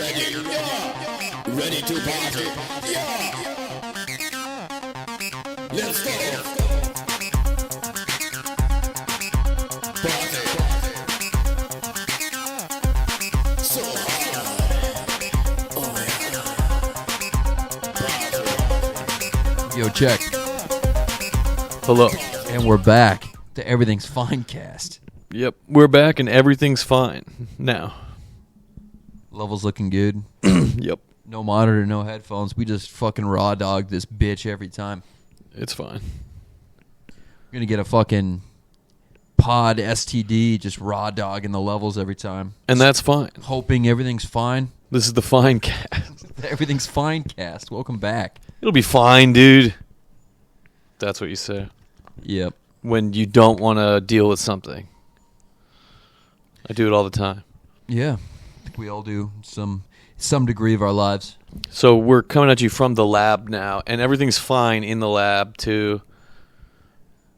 ready? Yeah. Ready to party? Yeah. Let's go. Party. So hard. Oh yeah. Party. Yo, check. Hello. And we're back to Everything's Fine cast. Yep, we're back and everything's fine now. Levels looking good. Yep, No monitor, no headphones. We just fucking raw dog this bitch every time. it's fine. We're gonna get a fucking pod STD, just raw dogging the levels every time. And that's fine. Hoping everything's fine. This is the fine cast. Everything's Fine cast. Welcome back. It'll be fine, dude. That's what you say Yep. when you don't want to deal with something. I do it all the time. Yeah. I think we all do some degree of our lives. So we're coming at you from the lab now, and everything's fine in the lab, too.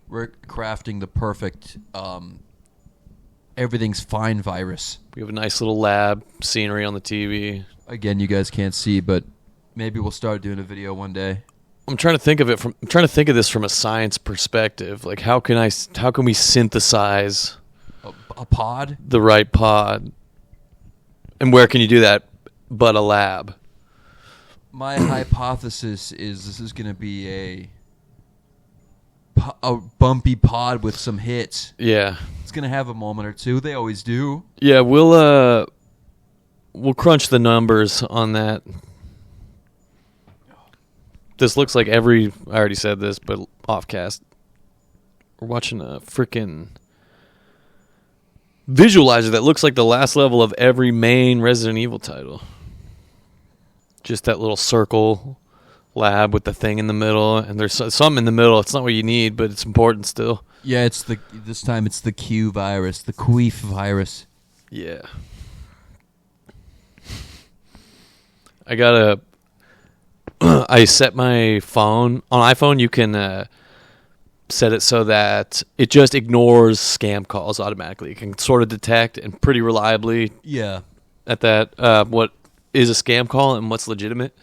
We're crafting the perfect Everything's Fine virus. We have a nice little lab scenery on the TV. Again, you guys can't see, but maybe we'll start doing a video one day. I'm trying to think of this from a science perspective. Like, how can we synthesize A pod? the right pod? And where can you do that but a lab? My hypothesis is this is going to be a bumpy pod with some hits. Yeah. It's going to have a moment or two. They always do. Yeah, we'll crunch the numbers on that. This looks like I already said this, but offcast. We're watching a freaking visualizer that looks like the last level of every main Resident Evil title. Just that little circle lab with the thing in the middle, and there's something in the middle. It's not what you need, but it's important still. Yeah, this time it's the Q virus, the Queef virus. Yeah. I set my phone on iPhone. You can set it so that it just ignores scam calls automatically. It can sort of detect and pretty reliably Yeah. at that what is a scam call and what's legitimate.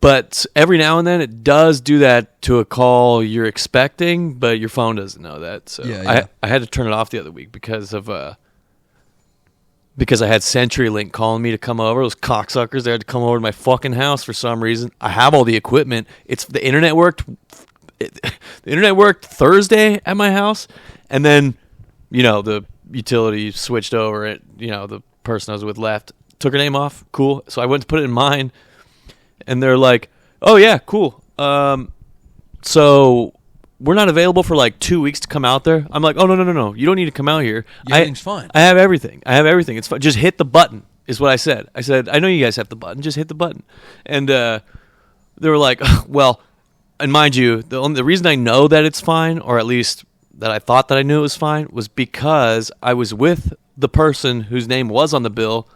But every now and then it does do that to a call you're expecting, but your phone doesn't know that. So Yeah. I had to turn it off the other week because I had CenturyLink calling me to come over. Those cocksuckers, they had to come over to my fucking house for some reason. I have all the equipment. The internet worked. The internet worked Thursday at my house, and then, the utility switched over. The person I was with left, took her name off. Cool. So I went to put it in mine, and they're like, "Oh yeah, cool. So we're not available for like 2 weeks to come out there." I'm like, "Oh no. You don't need to come out here. Everything's fine. I have everything. It's fine. Just hit the button." Is what I said. I said, "I know you guys have the button. Just hit the button." And they were like, "Well." And mind you, the reason I know that it's fine, or at least that I thought that I knew it was fine, was because I was with the person whose name was on the bill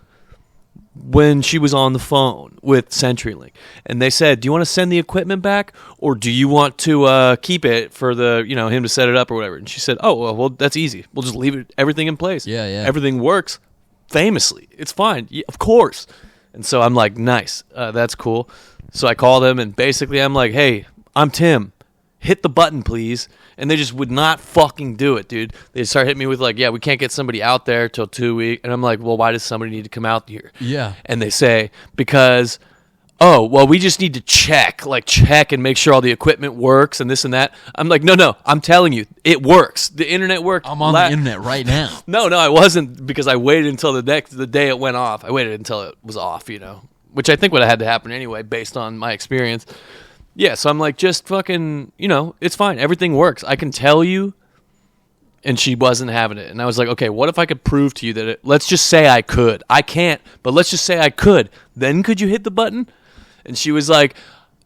when she was on the phone with CenturyLink. And they said, "Do you want to send the equipment back, or do you want to keep it for him to set it up or whatever?" And she said, "Oh, well, that's easy. We'll just leave everything in place. Yeah. Everything works famously. It's fine. Yeah, of course." And so I'm like, nice. That's cool. So I called them, and basically I'm like, "Hey, I'm Tim. Hit the button, please." And they just would not fucking do it, dude. They start hitting me with like, "Yeah, we can't get somebody out there till 2 weeks." And I'm like, "Well, why does somebody need to come out here?" Yeah. And they say, "Because, we just need to check and make sure all the equipment works and this and that." I'm like, no, I'm telling you, it works. The internet worked. I'm on the internet right now. No, I wasn't, because I waited until the day it went off. I waited until it was off, which I think would have had to happen anyway based on my experience. Yeah, so I'm like, just fucking, it's fine. Everything works. I can tell you. And she wasn't having it. And I was like, okay, what if I could prove to you that let's just say I could. I can't, but let's just say I could. Then could you hit the button? And she was like,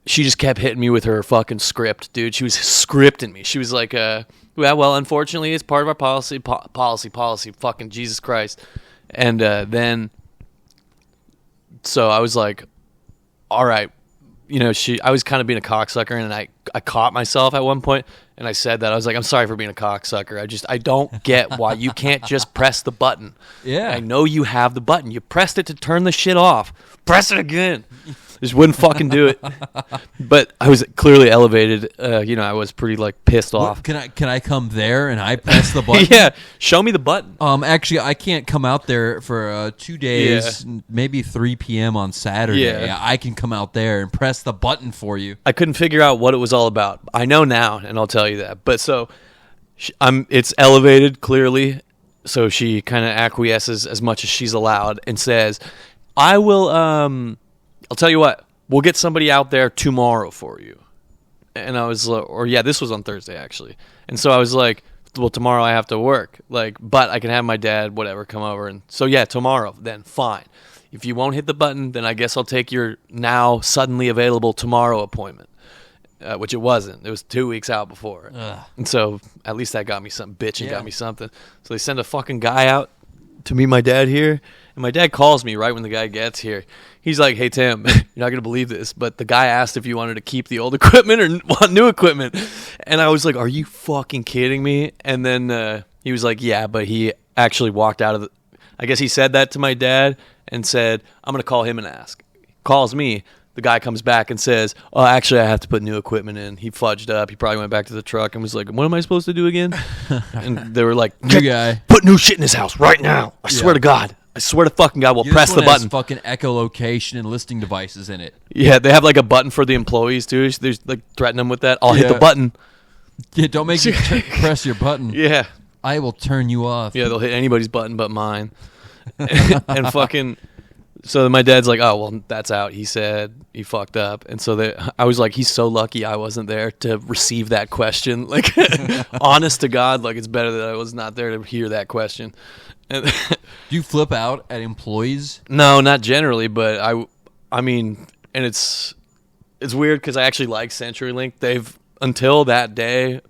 she just kept hitting me with her fucking script, dude. She was scripting me. She was like, well, unfortunately, it's part of our policy, fucking Jesus Christ. And then, so I was like, all right, I was kind of being a cocksucker, and I caught myself at one point, and I said that. I was like, I'm sorry for being a cocksucker. I don't get why you can't just press the button. Yeah. I know you have the button. You pressed it to turn the shit off. Press it again. Just wouldn't fucking do it. But I was clearly elevated. I was pretty like pissed off. Can I come there and I press the button? Yeah, show me the button. Actually, I can't come out there for 2 days, maybe 3 p.m. on Saturday. Yeah. I can come out there and press the button for you. I couldn't figure out what it was all about. I know now, and I'll tell you that. But so, it's elevated clearly. So she kind of acquiesces as much as she's allowed and says, "I will. I'll tell you what. We'll get somebody out there tomorrow for you." And I was, this was on Thursday actually. And so I was like, well, tomorrow I have to work. Like, but I can have my dad, whatever, come over. And so yeah, tomorrow. Then fine. If you won't hit the button, then I guess I'll take your now suddenly available tomorrow appointment, which it wasn't. It was 2 weeks out before. Ugh. And so at least that got me some bitch and got me something. So they send a fucking guy out to meet my dad here. And my dad calls me right when the guy gets here. He's like, "Hey, Tim, you're not going to believe this, but the guy asked if you wanted to keep the old equipment or want new equipment." And I was like, "Are you fucking kidding me?" And then he was like, "Yeah," but he actually walked out of the... I guess he said that to my dad and said, "I'm going to call him and ask." Calls me. The guy comes back and says, "Oh, actually, I have to put new equipment in." He fudged up. He probably went back to the truck and was like, "What am I supposed to do again?" And they were like, New guy. "Put new shit in his house right now. I swear to God. I swear to fucking God, we'll press the button." Fucking echolocation and listing devices in it. Yeah, they have like a button for the employees too. There's like threaten them with that. I'll hit the button. Yeah, don't make me press your button. Yeah. I will turn you off. Yeah, they'll hit anybody's button but mine. And fucking... So my dad's like, "Oh, well, that's out." He said he fucked up. And so I was like, he's so lucky I wasn't there to receive that question. Like, honest to God, like, it's better that I was not there to hear that question. And Do you flip out at employees? No, not generally, but I mean, and it's weird because I actually like CenturyLink. They've, until that day,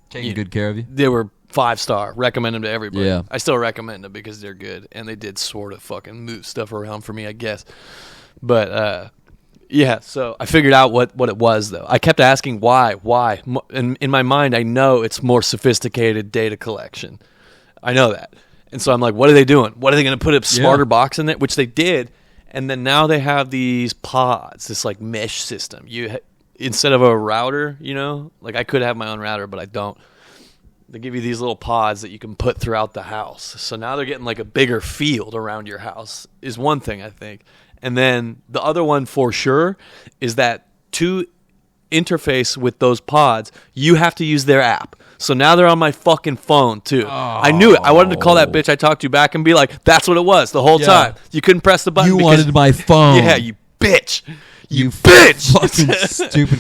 Taking good care of you? they were 5-star. Recommend them to everybody. Yeah. I still recommend them because they're good, and they did sort of fucking move stuff around for me, I guess. But yeah, so I figured out what it was though. I kept asking why, and in my mind, I know it's more sophisticated data collection. I know that, and so I'm like, what are they doing? What are they going to put a smarter box in it? Which they did, and then now they have these pods, this like mesh system. Instead of a router, like I could have my own router, but I don't. They give you these little pods that you can put throughout the house. So now they're getting like a bigger field around your house is one thing, I think. And then the other one for sure is that to interface with those pods, you have to use their app. So now they're on my fucking phone too. Oh. I knew it. I wanted to call that bitch I talked to back and be like, that's what it was the whole time. You couldn't press the button. You wanted my phone. Yeah, you bitch. You bitch. Fucking stupid.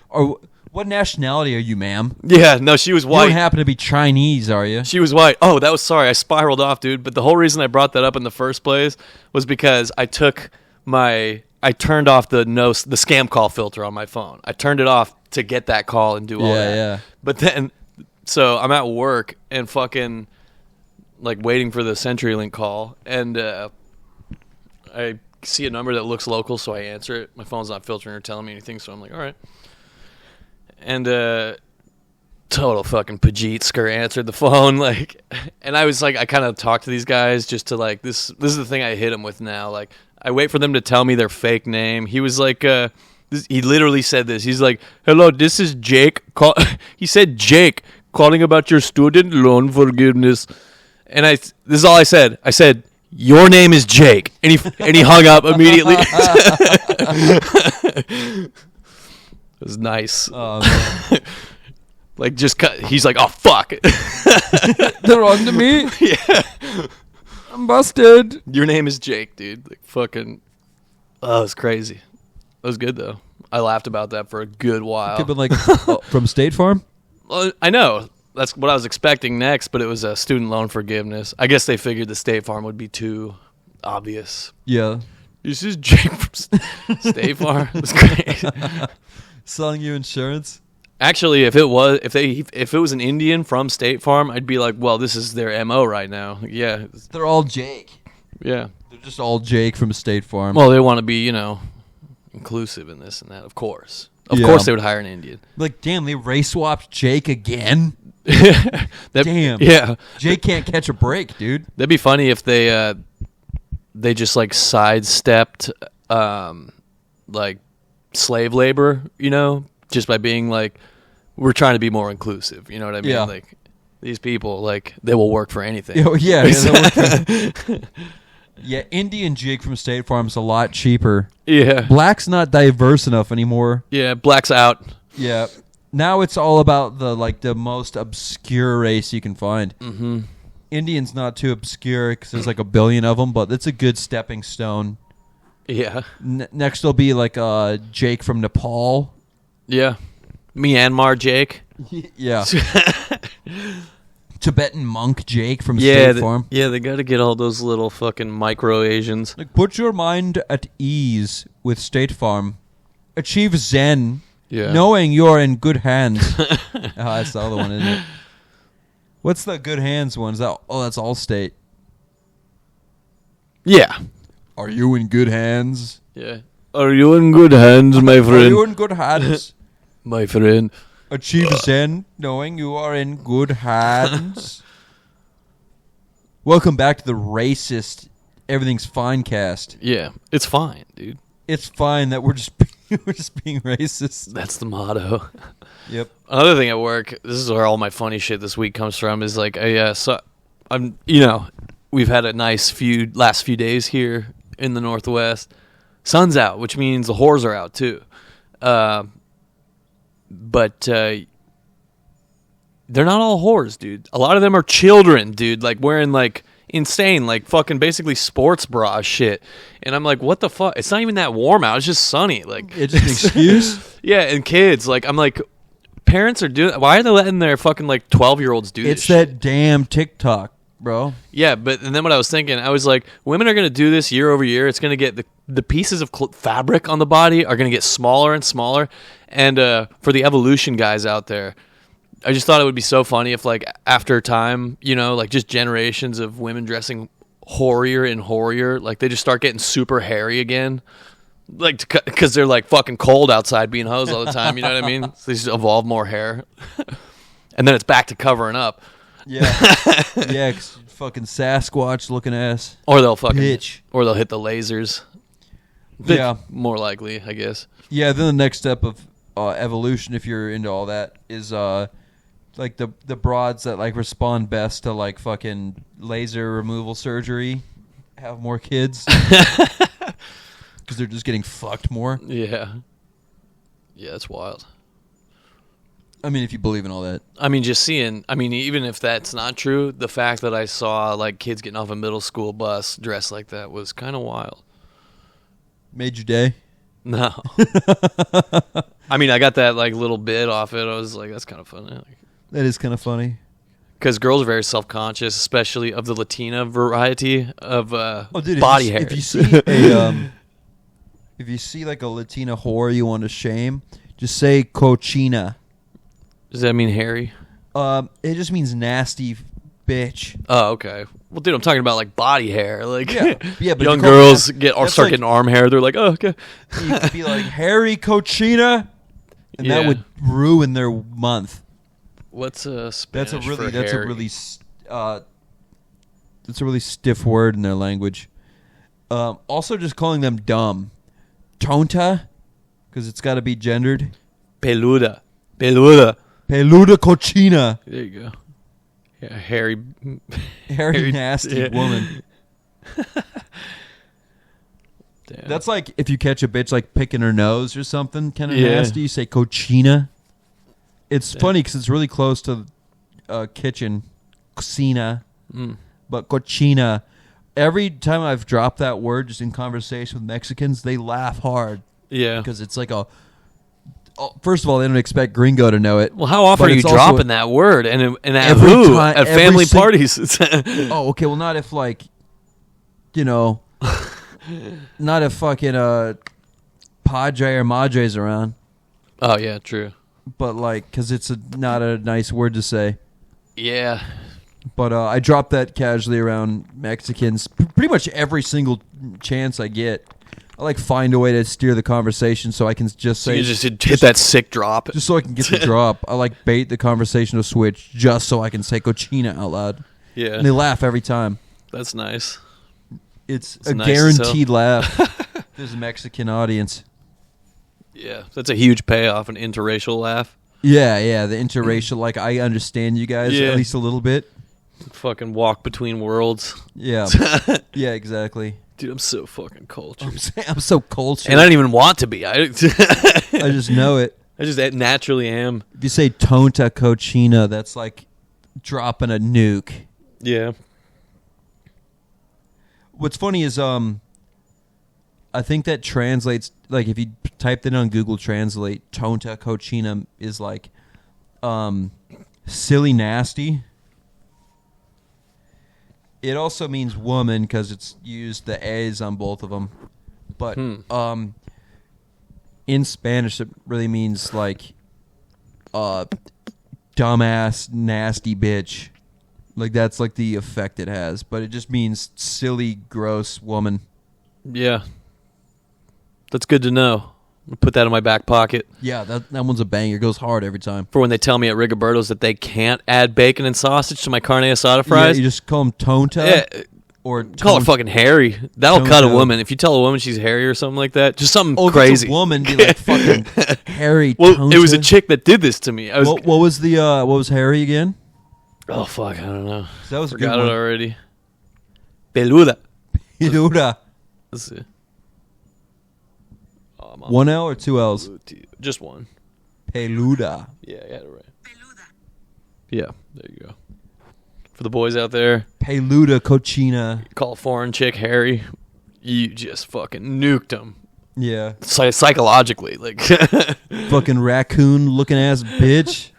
Or what nationality are you, ma'am? Yeah, no, she was white. You don't happen to be Chinese, are you? She was white. Oh, that was sorry. I spiraled off, dude. But the whole reason I brought that up in the first place was because I turned off the scam call filter on my phone. I turned it off to get that call and do all that. Yeah. But then, so I'm at work and fucking like waiting for the CenturyLink call, and I see a number that looks local, so I answer it. My phone's not filtering or telling me anything, so I'm like, all right. And total fucking Pajit skirt answered the phone, like, and I was like, I kind of talked to these guys just to like this is the thing I hit them with now. Like, I wait for them to tell me their fake name. He was like, he literally said this. He's like, "Hello, this is Jake." He said, "Jake, calling about your student loan forgiveness." And this is all I said. I said, "Your name is Jake," and he hung up immediately. It was nice. Like, he's like, "Oh, fuck." They're on to me? Yeah. I'm busted. Your name is Jake, dude. Like, fucking. Oh, it was crazy. It was good, though. I laughed about that for a good while. Could have been like, from State Farm? Well, I know. That's what I was expecting next, but it was a student loan forgiveness. I guess they figured the State Farm would be too obvious. Yeah. This is Jake from State Farm. It's great. Selling you insurance? Actually, if it was an Indian from State Farm, I'd be like, well, this is their MO right now. Yeah. They're all Jake. Yeah. They're just all Jake from State Farm. Well, they want to be, inclusive in this and that. Of course, Yeah. course, they would hire an Indian. Like, damn, they race swapped Jake again. Damn. Yeah, Jake can't catch a break, dude. that'd be funny if they just like sidestepped like slave labor, you know, just by being like, we're trying to be more inclusive. You know what I mean? Yeah. Like these people, like they will work for anything. Oh, yeah. Yeah, Indian Jake from State Farm is a lot cheaper. Yeah, Black's not diverse enough anymore. yeah. Black's out. Yeah. Now it's all about the most obscure race you can find. Mm-hmm. Indian's not too obscure because there's like a billion of them, but it's a good stepping stone. Yeah, Next will be like Jake from Nepal. yeah. Myanmar Jake. Yeah. Tibetan monk Jake from Yeah, State Farm. they got to get all those little fucking micro Asians. Like, put your mind at ease with State Farm. Achieve Zen, Yeah. knowing you're in good hands. That's the other one, isn't it? What's the good hands one? Is that? Oh, that's Allstate. Yeah. Are you in good hands? Yeah. Are you in good hands, my Are friend? you in good hands? My friend. Achieve Zen, knowing you are in good hands. Welcome back to the racist Everything's Fine cast. Yeah, it's fine, dude. It's fine that we're just being racist. That's the motto. Yep. Another thing at work, this is where all my funny shit this week comes from, is like, we've had a nice last few days here in the Northwest. Sun's out, which means the whores are out too. But they're not all whores, dude. A lot of them are children, dude, like wearing like insane, like fucking basically sports bra shit. And I'm like, what the fuck? It's not even that warm out. It's just sunny. Like, It's just an excuse. yeah, and kids, like, I'm like, parents are doing. Why are they letting their fucking like 12-year-olds do this? It's shit? that damn TikTok, bro. Yeah, but and then what I was thinking, I was like, women are gonna do this year over year. It's gonna get the pieces of fabric on the body are gonna get smaller and smaller. And for the evolution guys out there, I just thought it would be so funny if, like, after time, you know, like just generations of women dressing hoarier and hoarier, like they just start getting super hairy again, like because they're like fucking cold outside being hoes all the time. You know what I mean? So they just evolve more hair, and then it's back to covering up. Yeah. Yeah, 'cause fucking Sasquatch looking ass. Or they'll fucking Bitch. or they'll hit the lasers. Yeah. More likely, I guess. Yeah, then the next step of evolution, if you're into all that, is like the broads that like respond best to like fucking laser removal surgery have more kids because they're just getting fucked more. Yeah. Yeah, it's wild. I mean, if you believe in all that. I mean, even if that's not true, the fact that I saw like kids getting off a middle school bus dressed like that was kind of wild. Made your day? No. I mean, I got that like little bit off it. I was like, that's kind of funny. That is kind of funny. Because girls are very self-conscious, especially of the Latina variety of Dude, body hair. If you see like a Latina whore you want to shame, just say cochina. Does that mean hairy? It just means nasty bitch. Oh, okay. Well, dude, I'm talking about like body hair. Like, Yeah, but young you call girls that- start that's like- getting arm hair. They're like, oh, okay. You could be like hairy cochina, and that Yeah. would ruin their month. What's Spanish That's a for really hairy? that's a really stiff word in their language. Also, just calling them dumb, tonta, because it's got to be gendered. Peluda. Peluda cochina, There you go. Yeah, hairy. hairy nasty yeah. woman. Damn. That's like if you catch a bitch like picking her nose or something, kind of Yeah. nasty. You say cochina. It's funny because it's really close to kitchen, cocina, but cochina. Every time I've dropped that word just in conversation with Mexicans, they laugh hard Yeah. because it's like first of all, they don't expect gringo to know it. Well, how often but are you it's also dropping that word? And at every who? time- At every family sing- parties. Oh, okay. Well, not if like, you know, not if fucking Padre or Madre's around. Oh, yeah, true. But like, because it's not a nice word to say. Yeah. But I drop that casually around Mexicans pretty much every single chance I get. I like find a way to steer the conversation so I can just say You just hit that sick drop. just so I can get the drop. I like bait the conversation to switch just so I can say cochina out loud. Yeah. And they laugh every time. That's nice. It's It's a nice guaranteed laugh. There's a Mexican audience. Yeah. That's a huge payoff, an interracial laugh. Yeah, the interracial, like, I understand you guys Yeah. at least a little bit. Fucking walk between worlds. Yeah. Yeah, exactly. Dude, I'm so fucking cultured. I'm so cultured. And I don't even want to be. I I just know it. I just naturally am. If you say tonta cochina, that's like dropping a nuke. Yeah. What's funny is I think that translates, like, if you typed it on Google Translate, tonta cochina is like silly nasty. It also means woman because it's used the A's on both of them. But in Spanish, it really means like dumbass, nasty bitch. Like, that's like the effect it has. But it just means silly, gross woman. Yeah. That's good to know. I'll put that in my back pocket. Yeah, that one's a banger. It goes hard every time. For when they tell me at Rigoberto's that they can't add bacon and sausage to my carne asada fries. Yeah, you just call them tonta. Yeah, Or call her fucking hairy. That'll Tonto. cut a woman. If you tell a woman she's hairy or something like that, just something Oh, crazy. If it's a woman, be like fucking hairy. Well, tonta. it was a chick that did this to me. I was. What was the what was Harry again? Oh fuck, I don't know. That was a Forgot good it one. already. Peluda. Peluda. Let's see. Oh, I'm on 1 L or 2 L's? Just one. Peluda. Yeah, I had it right. Yeah, there you go. For the boys out there, Peluda cochina. call a foreign chick Harry. You just fucking nuked him. Yeah. Psychologically, like. Fucking raccoon looking ass bitch.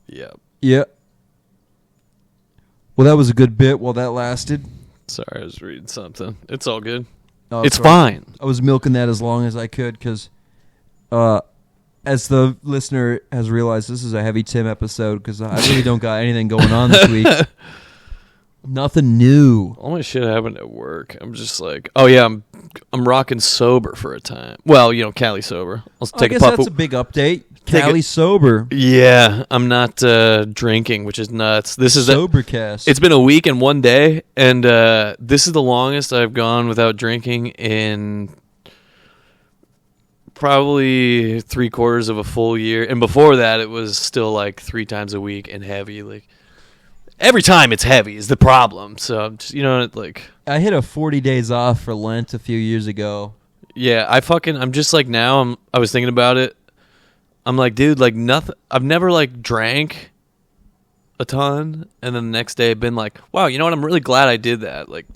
Yeah. Yeah. Well, that was a good bit while that lasted. Sorry, I was reading something. It's all good. Oh, It's sorry. fine. I was milking that as long as I could because, as the listener has realized, this is a heavy Tim episode because I really don't got anything going on this week. Nothing new. All my shit happened at work. I'm just like, oh yeah, I'm rocking sober for a time. Well, you know, Cali sober. I'll I take a guess puff. that's a big update. Take Cali sober. Yeah, I'm not drinking, which is nuts. This is Sobercast. It's been a week and 1 day, and this is the longest I've gone without drinking in probably 3/4 of a full year. And before that, it was still like 3 times a week and heavy. Like every time it's heavy is the problem. So I'm just, you know, like I hit a 40 days off for Lent a few years ago. yeah, I'm just like now. I was thinking about it. I'm like, dude, like nothing. I've never like drank a ton, and then the next day I've been like, wow, you know what? I'm really glad I did that. Like,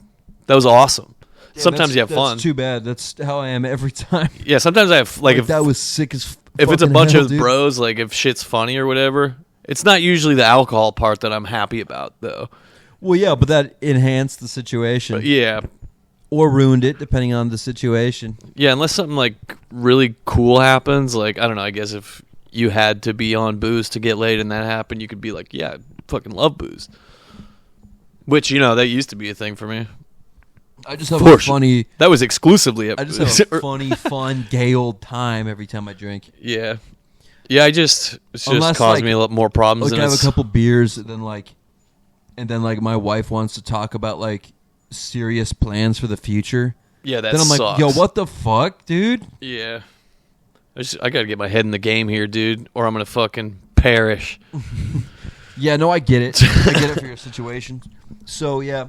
that was awesome. Yeah, sometimes you have fun. That's too bad. That's how I am every time. Yeah, sometimes I have like if that was sick as if it's a fucking bunch hell, of dude. bros, like if shit's funny or whatever. It's not usually the alcohol part that I'm happy about, though. Well, yeah, but that enhanced the situation. But yeah, Or ruined it, depending on the situation. yeah. Unless something like really cool happens, like I don't know. I guess if you had to be on booze to get laid and that happened, you could be like, yeah, I fucking love booze. Which, you know, that used to be a thing for me. I just have For a sure. funny... That was exclusively at I just booze. have a funny, fun, gay old time every time I drink. Yeah. Yeah, it's just Unless, caused like- me a lot more problems Like, than I have a it's... couple beers, and then my wife wants to talk about, like, serious plans for the future. Yeah, that Then I'm sucks. like, yo, what the fuck, dude? Yeah. I gotta get my head in the game here, dude, or I'm gonna fucking perish. Yeah, no, I get it. I get it for your situation. So, yeah.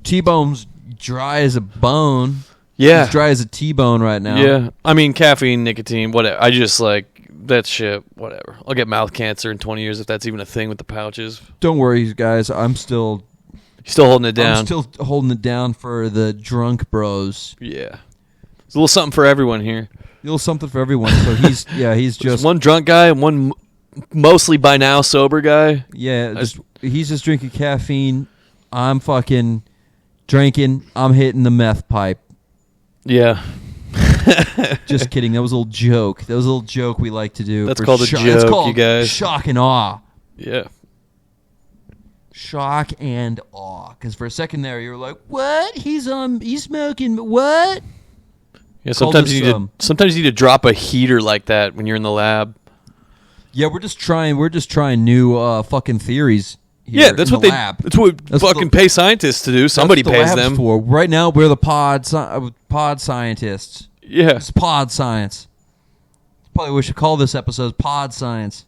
T-Bone's dry as a bone. Yeah. He's dry as a T-bone right now. Yeah. I mean, caffeine, nicotine, whatever. I just, like, that shit, whatever. I'll get mouth cancer in 20 years if that's even a thing with the pouches. Don't worry, guys. I'm still Still holding it down. I'm still holding it down for the drunk bros. Yeah. There's a little something for everyone here. A little something for everyone. So he's There's just one drunk guy and one mostly by now sober guy. he's just drinking caffeine. I'm fucking drinking. I'm hitting the meth pipe. Yeah. Just kidding. That was a little joke. That was a little joke we like to do. That's for called a It's joke, called you guys. shock and awe. Yeah. Shock and awe. Because for a second there, you were like, "What? He's smoking what?" Yeah, sometimes you need to drop a heater like that when you're in the lab. Yeah, we're just trying new fucking theories. Here Yeah, that's in what the they. lab. That's what fucking pay scientists to do. Somebody That's what the pays lab's them. for. Right now, we're the pod scientists. Yeah, It's pod science. Probably we should call this episode Pod Science.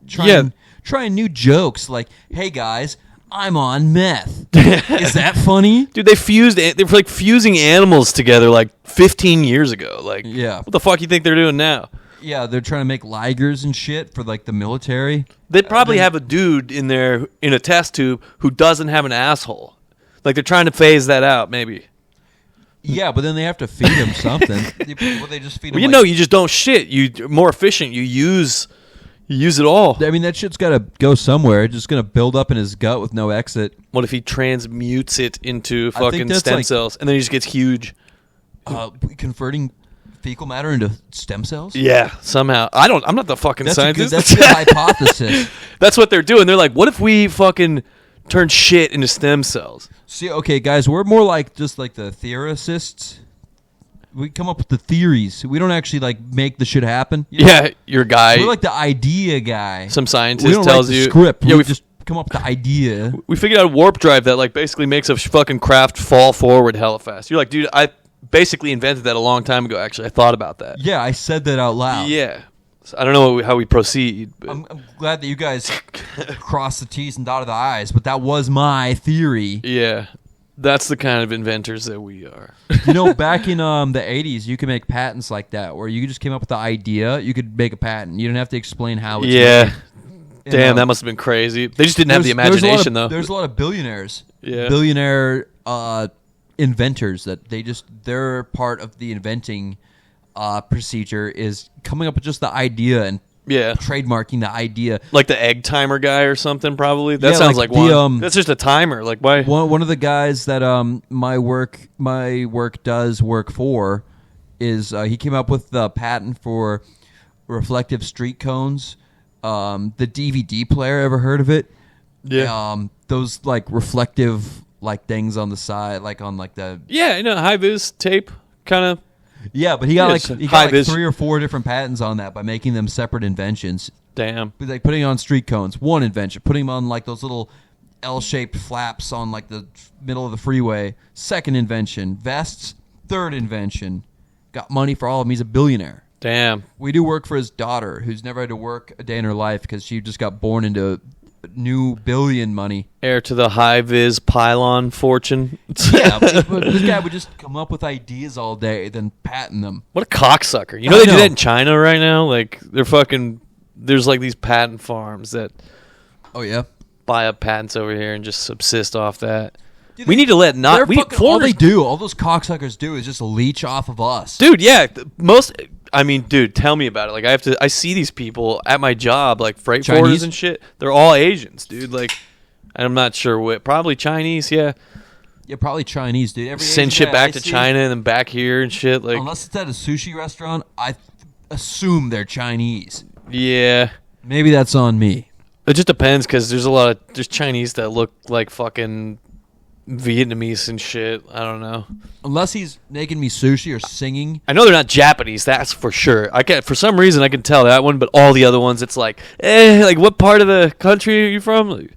Trying new jokes like, "Hey guys, I'm on meth." Is that funny? dude, they were like fusing animals together like 15 years ago. Like, Yeah. what the fuck you think they're doing now? Yeah, they're trying to make ligers and shit for like the military. They'd probably have a dude in there in a test tube who doesn't have an asshole. Like they're trying to phase that out, maybe. Yeah, but then they have to feed him something. They just feed him. Well, you just don't shit. You're more efficient. You use it all. I mean, that shit's got to go somewhere. It's just gonna build up in his gut with no exit. What if he transmutes it into I think fucking that's stem like- cells and then he just gets huge? Converting fecal matter into stem cells. Yeah, somehow. I'm not the fucking That's scientist. that's a good hypothesis. That's what they're doing. They're like, what if we fucking turn shit into stem cells? See, okay, guys, we're more like just like the theorists. We come up with the theories. We don't actually like make the shit happen. You know? Yeah, your guy, We're like the idea guy. some We scientist don't tells write the you. script. Yeah, we just come up with the idea. we figured out a warp drive that like basically makes a fucking craft fall forward hella fast. You're like, dude, I basically invented that a long time ago. Actually, I thought about that. Yeah, I said that out loud. Yeah. So I don't know how we proceed. But I'm glad that you guys crossed the T's and dotted the I's, but that was my theory. yeah, that's the kind of inventors that we are. You know, back in the 80s, you could make patents like that, where you just came up with the idea, you could make a patent. You didn't have to explain how it's Yeah. made. You Damn, know? that must have been crazy. They just didn't have the There's a lot imagination, of- though. There's a lot of billionaires. Yeah. Billionaire inventors that they're part of the inventing procedure is coming up with just the idea and Yeah. trademarking the idea. Like the egg timer guy or something, probably. That Yeah, sounds like like the, one. That's just a timer. Like, why? One of the guys that my work does work for is he came up with the patent for reflective street cones. The DVD player, ever heard of it? Yeah. Those like reflective like things on the side, like on like the Yeah, high vis tape, kind of. yeah. But he got Yes, like high-vis. 3 or 4 different patents on that by making them separate inventions. Damn. Like putting on street cones, one invention. Putting them on like those little L-shaped flaps on like the middle of the freeway, second invention. Vests, third invention. Got money for all of them. He's a billionaire. Damn. We do work for his daughter, who's never had to work a day in her life because she just got born into new billion money. Heir to the high vis pylon fortune. Yeah, but this guy would just come up with ideas all day, then patent them. What a cocksucker. You I know they do know. that in China right now? Like, they're fucking. There's like these patent farms that Oh yeah, buy up patents over here and just subsist off that. Dude, We need to let they're not. We, fucking, all they foreigners, do, all those cocksuckers do, is just leech off of us. dude, yeah. Most. I mean, dude, tell me about it. Like, I see these people at my job, like freight Chinese? forwarders and shit. They're all Asians, dude. Like, I'm not sure what. Probably Chinese, yeah. Yeah, probably Chinese, dude. Every Send Asian shit guy back I to see, China and then back here and shit. Like, unless it's at a sushi restaurant, I assume they're Chinese. yeah. Maybe that's on me. It just depends because there's Chinese that look like fucking Vietnamese and shit. I don't know. Unless he's making me sushi or singing. I know they're not Japanese, that's for sure. For some reason I can tell that one, but all the other ones it's like, like what part of the country are you from? Like,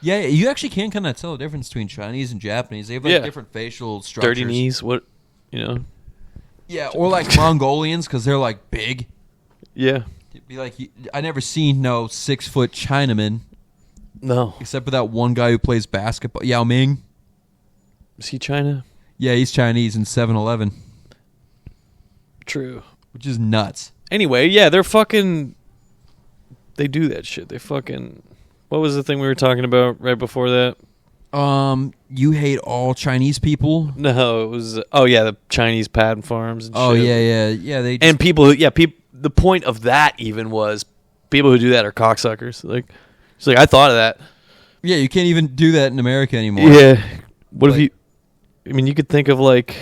Yeah, you actually can kind of tell the difference between Chinese and Japanese. They have like Yeah. different facial structures. dirty knees, what, you know? Yeah, or like Mongolians because they're like big. Yeah. It'd be like I never seen no 6-foot Chinaman No. except for that one guy who plays basketball, Yao Ming. Is he China? Yeah, he's Chinese in 7-Eleven, True. which is nuts. Anyway, yeah, they're fucking. They do that shit. They fucking. What was the thing we were talking about right before that? You hate all Chinese people? No, it was. Oh yeah, the Chinese patent farms. And Oh shit. yeah. They just, And people who, yeah, the point of that even was people who do that are cocksuckers. Like, it's like I thought of that. yeah, you can't even do that in America anymore. Yeah. What if Like- you? I mean, you could think of like.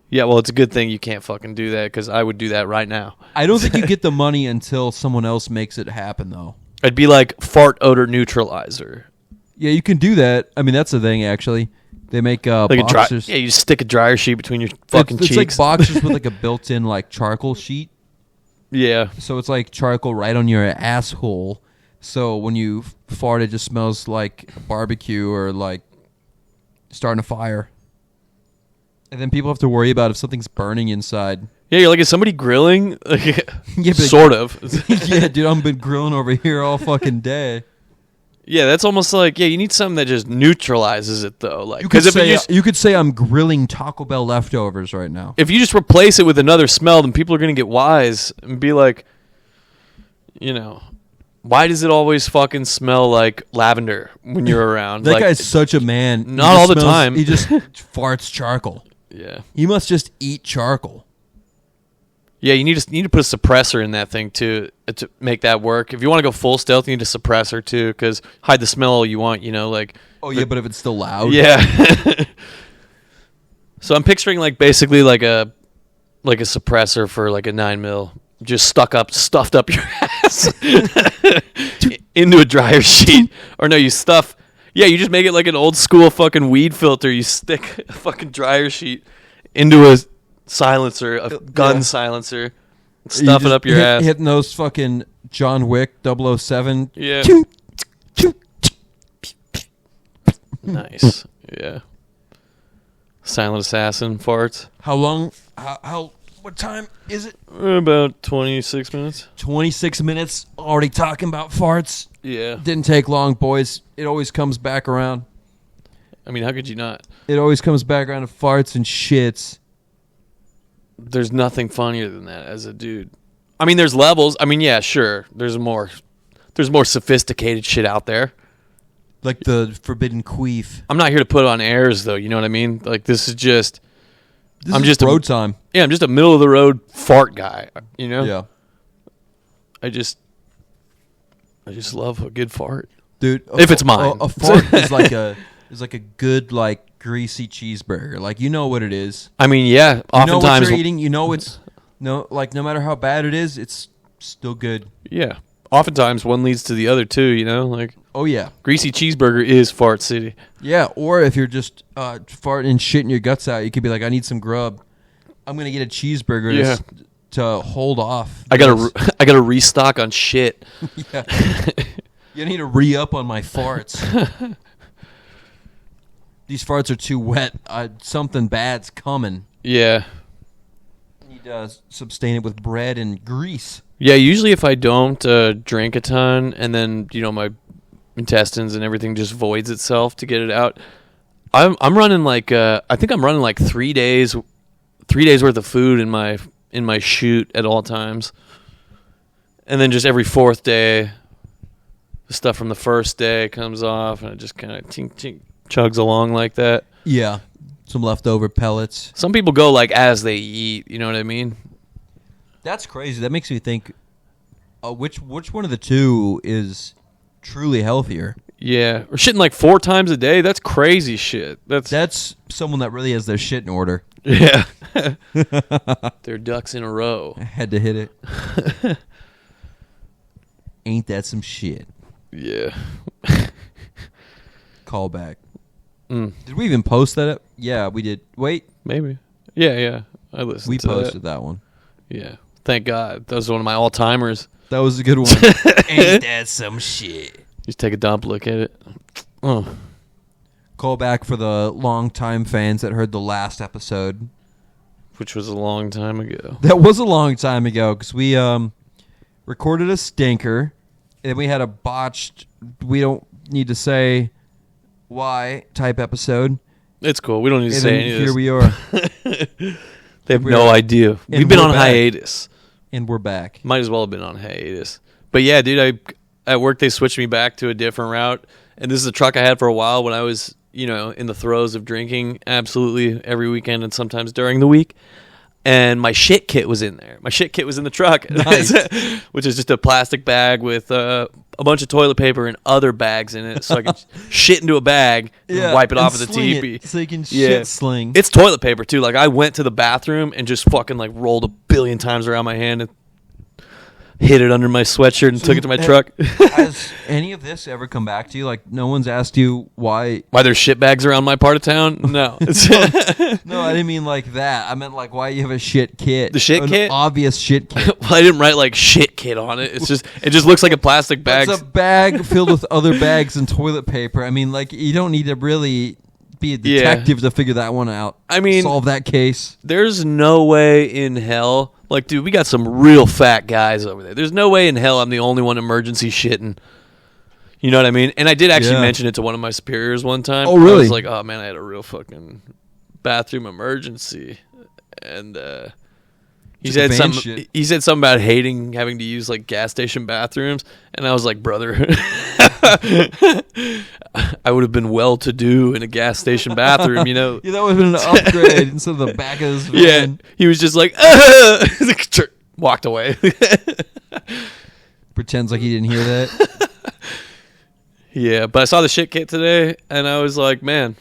Yeah, well, it's a good thing you can't fucking do that because I would do that right now. I don't think you get the money until someone else makes it happen, though. I'd be like fart odor neutralizer. Yeah, you can do that. I mean, that's the thing, actually. They make Like boxers. you just stick a dryer sheet between your fucking it's cheeks. like boxers with like a built-in like charcoal sheet. Yeah. So it's like charcoal right on your asshole. So when you fart, it just smells like barbecue or like starting a fire. And then people have to worry about if something's burning inside. Yeah, you're like, is somebody grilling? Yeah, but sort of. yeah, dude, I've been grilling over here all fucking day. Yeah, that's almost like, you need something that just neutralizes it, though. Like, You could if say you you could say I'm grilling Taco Bell leftovers right now. if you just replace it with another smell, then people are going to get wise and be like, why does it always fucking smell like lavender when you're around? That like, guy's such a man. He Not just all the time. He just farts charcoal. Yeah. He must just eat charcoal. Yeah, you need to put a suppressor in that thing to make that work. If you want to go full stealth, you need a suppressor too, because hide the smell all you want. Like. Oh yeah, but if it's still loud. Yeah. So I'm picturing like basically like a suppressor for like a 9mm, just stuffed up your ass into a dryer sheet. Or no, you stuff. Yeah, you just make it like an old school fucking weed filter. You stick a fucking dryer sheet into a silencer, a gun silencer, stuff it up your ass. Hitting those fucking John Wick 007. Yeah. Nice. Yeah. Silent assassin farts. How long? How? What time is it? About 26 minutes. 26 minutes. Already talking about farts. Yeah. Didn't take long, boys. It always comes back around. I mean, how could you not? It always comes back around to farts and shits. There's nothing funnier than that as a dude. I mean, there's levels. I mean, yeah, sure. There's more sophisticated shit out there. Like the forbidden queef. I'm not here to put on airs, though. You know what I mean? Like, this is just... I'm just road time. Yeah, I'm just a middle-of-the-road fart guy, Yeah. I just love a good fart. Dude, If it's mine. A fart is like a good like greasy cheeseburger. Like you know what it is. I mean, yeah. You know what Oftentimes, you're eating. You know it's no matter how bad it is, it's still good. yeah. Oftentimes, one leads to the other too. Like, Oh yeah, greasy cheeseburger is fart city. yeah. Or if you're just farting and shitting your guts out, you could be like, I need some grub. I'm gonna get a cheeseburger Yeah. to hold off. I gotta restock on shit. Yeah. You need to re-up on my farts. These farts are too wet. Something bad's coming. Yeah. Need to sustain it with bread and grease. Yeah, usually if I don't drink a ton and then, my intestines and everything just voids itself to get it out, I'm running like I think I'm running like 3 days worth of food in my chute at all times. And then just every fourth day the stuff from the first day comes off and it just kind of tink tink chugs along like that. Yeah. Some leftover pellets. Some people go like as they eat, you know what I mean? That's crazy. That makes me think which one of the two is truly healthier? Yeah, or shitting like 4 times a day. That's crazy shit. That's someone that really has their shit in order. Yeah. They're ducks in a row. I had to hit it. Ain't that some shit? Yeah. Call back. Mm. Did we even post that? Yeah, we did. Wait. Maybe. Yeah. I listened We to posted that one. Yeah. Thank God. That was one of my all-timers. That was a good one. Ain't that some shit? Just take a dump, look at it. Oh. Call back for the long-time fans that heard the last episode. Which was a long time ago. That was a long time ago because we recorded a stinker and we had a botched, we don't need to say why type episode. It's cool. We don't need to And say then any of here this. we are. They have no idea. We've been on hiatus. And we're back. Might as well have been on hiatus. But yeah, dude, at work they switched me back to a different route. And this is a truck I had for a while when I was, in the throes of drinking absolutely every weekend and sometimes during the week. And my shit kit was in there. My shit kit was in the truck, Nice. which is just a plastic bag with a bunch of toilet paper and other bags in it. So I can shit into a bag and wipe it off at the teepee. So you can shit sling. It's toilet paper, too. Like, I went to the bathroom and just fucking, rolled a billion times around my hand. And hid it under my sweatshirt and took it to my truck. Has any of this ever come back to you? Like, no one's asked you why? Why there's shit bags around my part of town? No. No, I didn't mean like that. I meant like why you have a shit kit. The shit An kit? obvious shit kit. Well, I didn't write like shit kit on it. It just looks like a plastic bag. It's a bag filled with other bags and toilet paper. I mean, like, you don't need to really be a detective to figure that one out. I mean, solve that case. There's no way in hell. Like, dude, we got some real fat guys over there. There's no way in hell I'm the only one emergency shitting. You know what I mean? And I did actually mention it to one of my superiors one time. Oh, really? I was like, oh, man, I had a real fucking bathroom emergency. And he said something about hating having to use, like, gas station bathrooms. And I was like, brother, I would have been well-to-do in a gas station bathroom, you know? Yeah, that would have been an upgrade instead of the back of his van. Yeah, he was just like, walked away. Pretends like he didn't hear that. Yeah, but I saw the shit kit today, and I was like, man.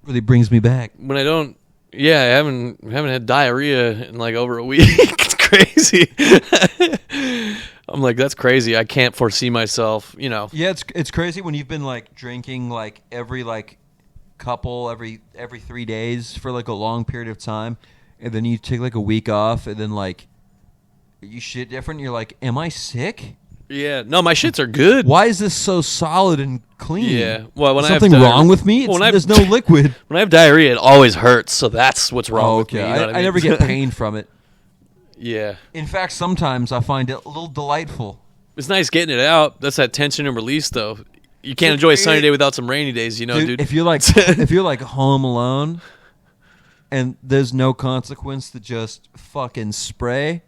Really brings me back. When I don't, I haven't had diarrhea in like over a week. It's crazy. I'm like, that's crazy. I can't foresee myself, you know. Yeah, it's crazy when you've been like drinking like every 3 days for like a long period of time, and then you take like a week off, and then like you shit different. You're like, am I sick? Yeah, no, my shits are good. Why is this so solid and clean? Yeah, well, when is I have something wrong with me? There's no liquid. When I have diarrhea, it always hurts, so that's what's wrong with me. You know what I mean? I never get pain from it. Yeah. In fact, sometimes I find it a little delightful. It's nice getting it out. That's that tension and release, though. You can't enjoy a sunny day without some rainy days, you know, dude. If you're like home alone, and there's no consequence to just fucking spray.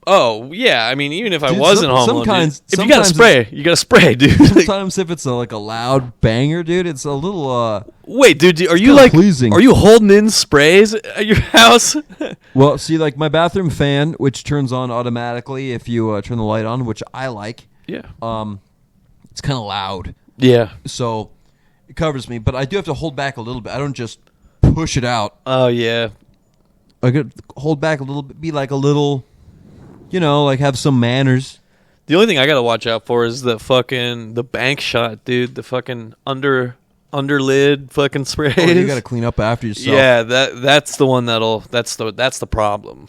Oh yeah, I mean, even if I wasn't home alone, if you gotta spray, you gotta spray, dude. Sometimes if it's like a loud banger, dude, it's a little. Wait, dude, are you like pleasing. Are you holding in sprays at your house? Well, see, like my bathroom fan, which turns on automatically if you turn the light on, which I like. Yeah. It's kind of loud. Yeah. So it covers me, but I do have to hold back a little bit. I don't just push it out. Oh yeah. I could hold back a little bit, be like a little. You know, like have some manners. The only thing I gotta watch out for is the bank shot, dude. The fucking underlid fucking spray. Oh, you gotta clean up after yourself. Yeah, that's the one that's the problem.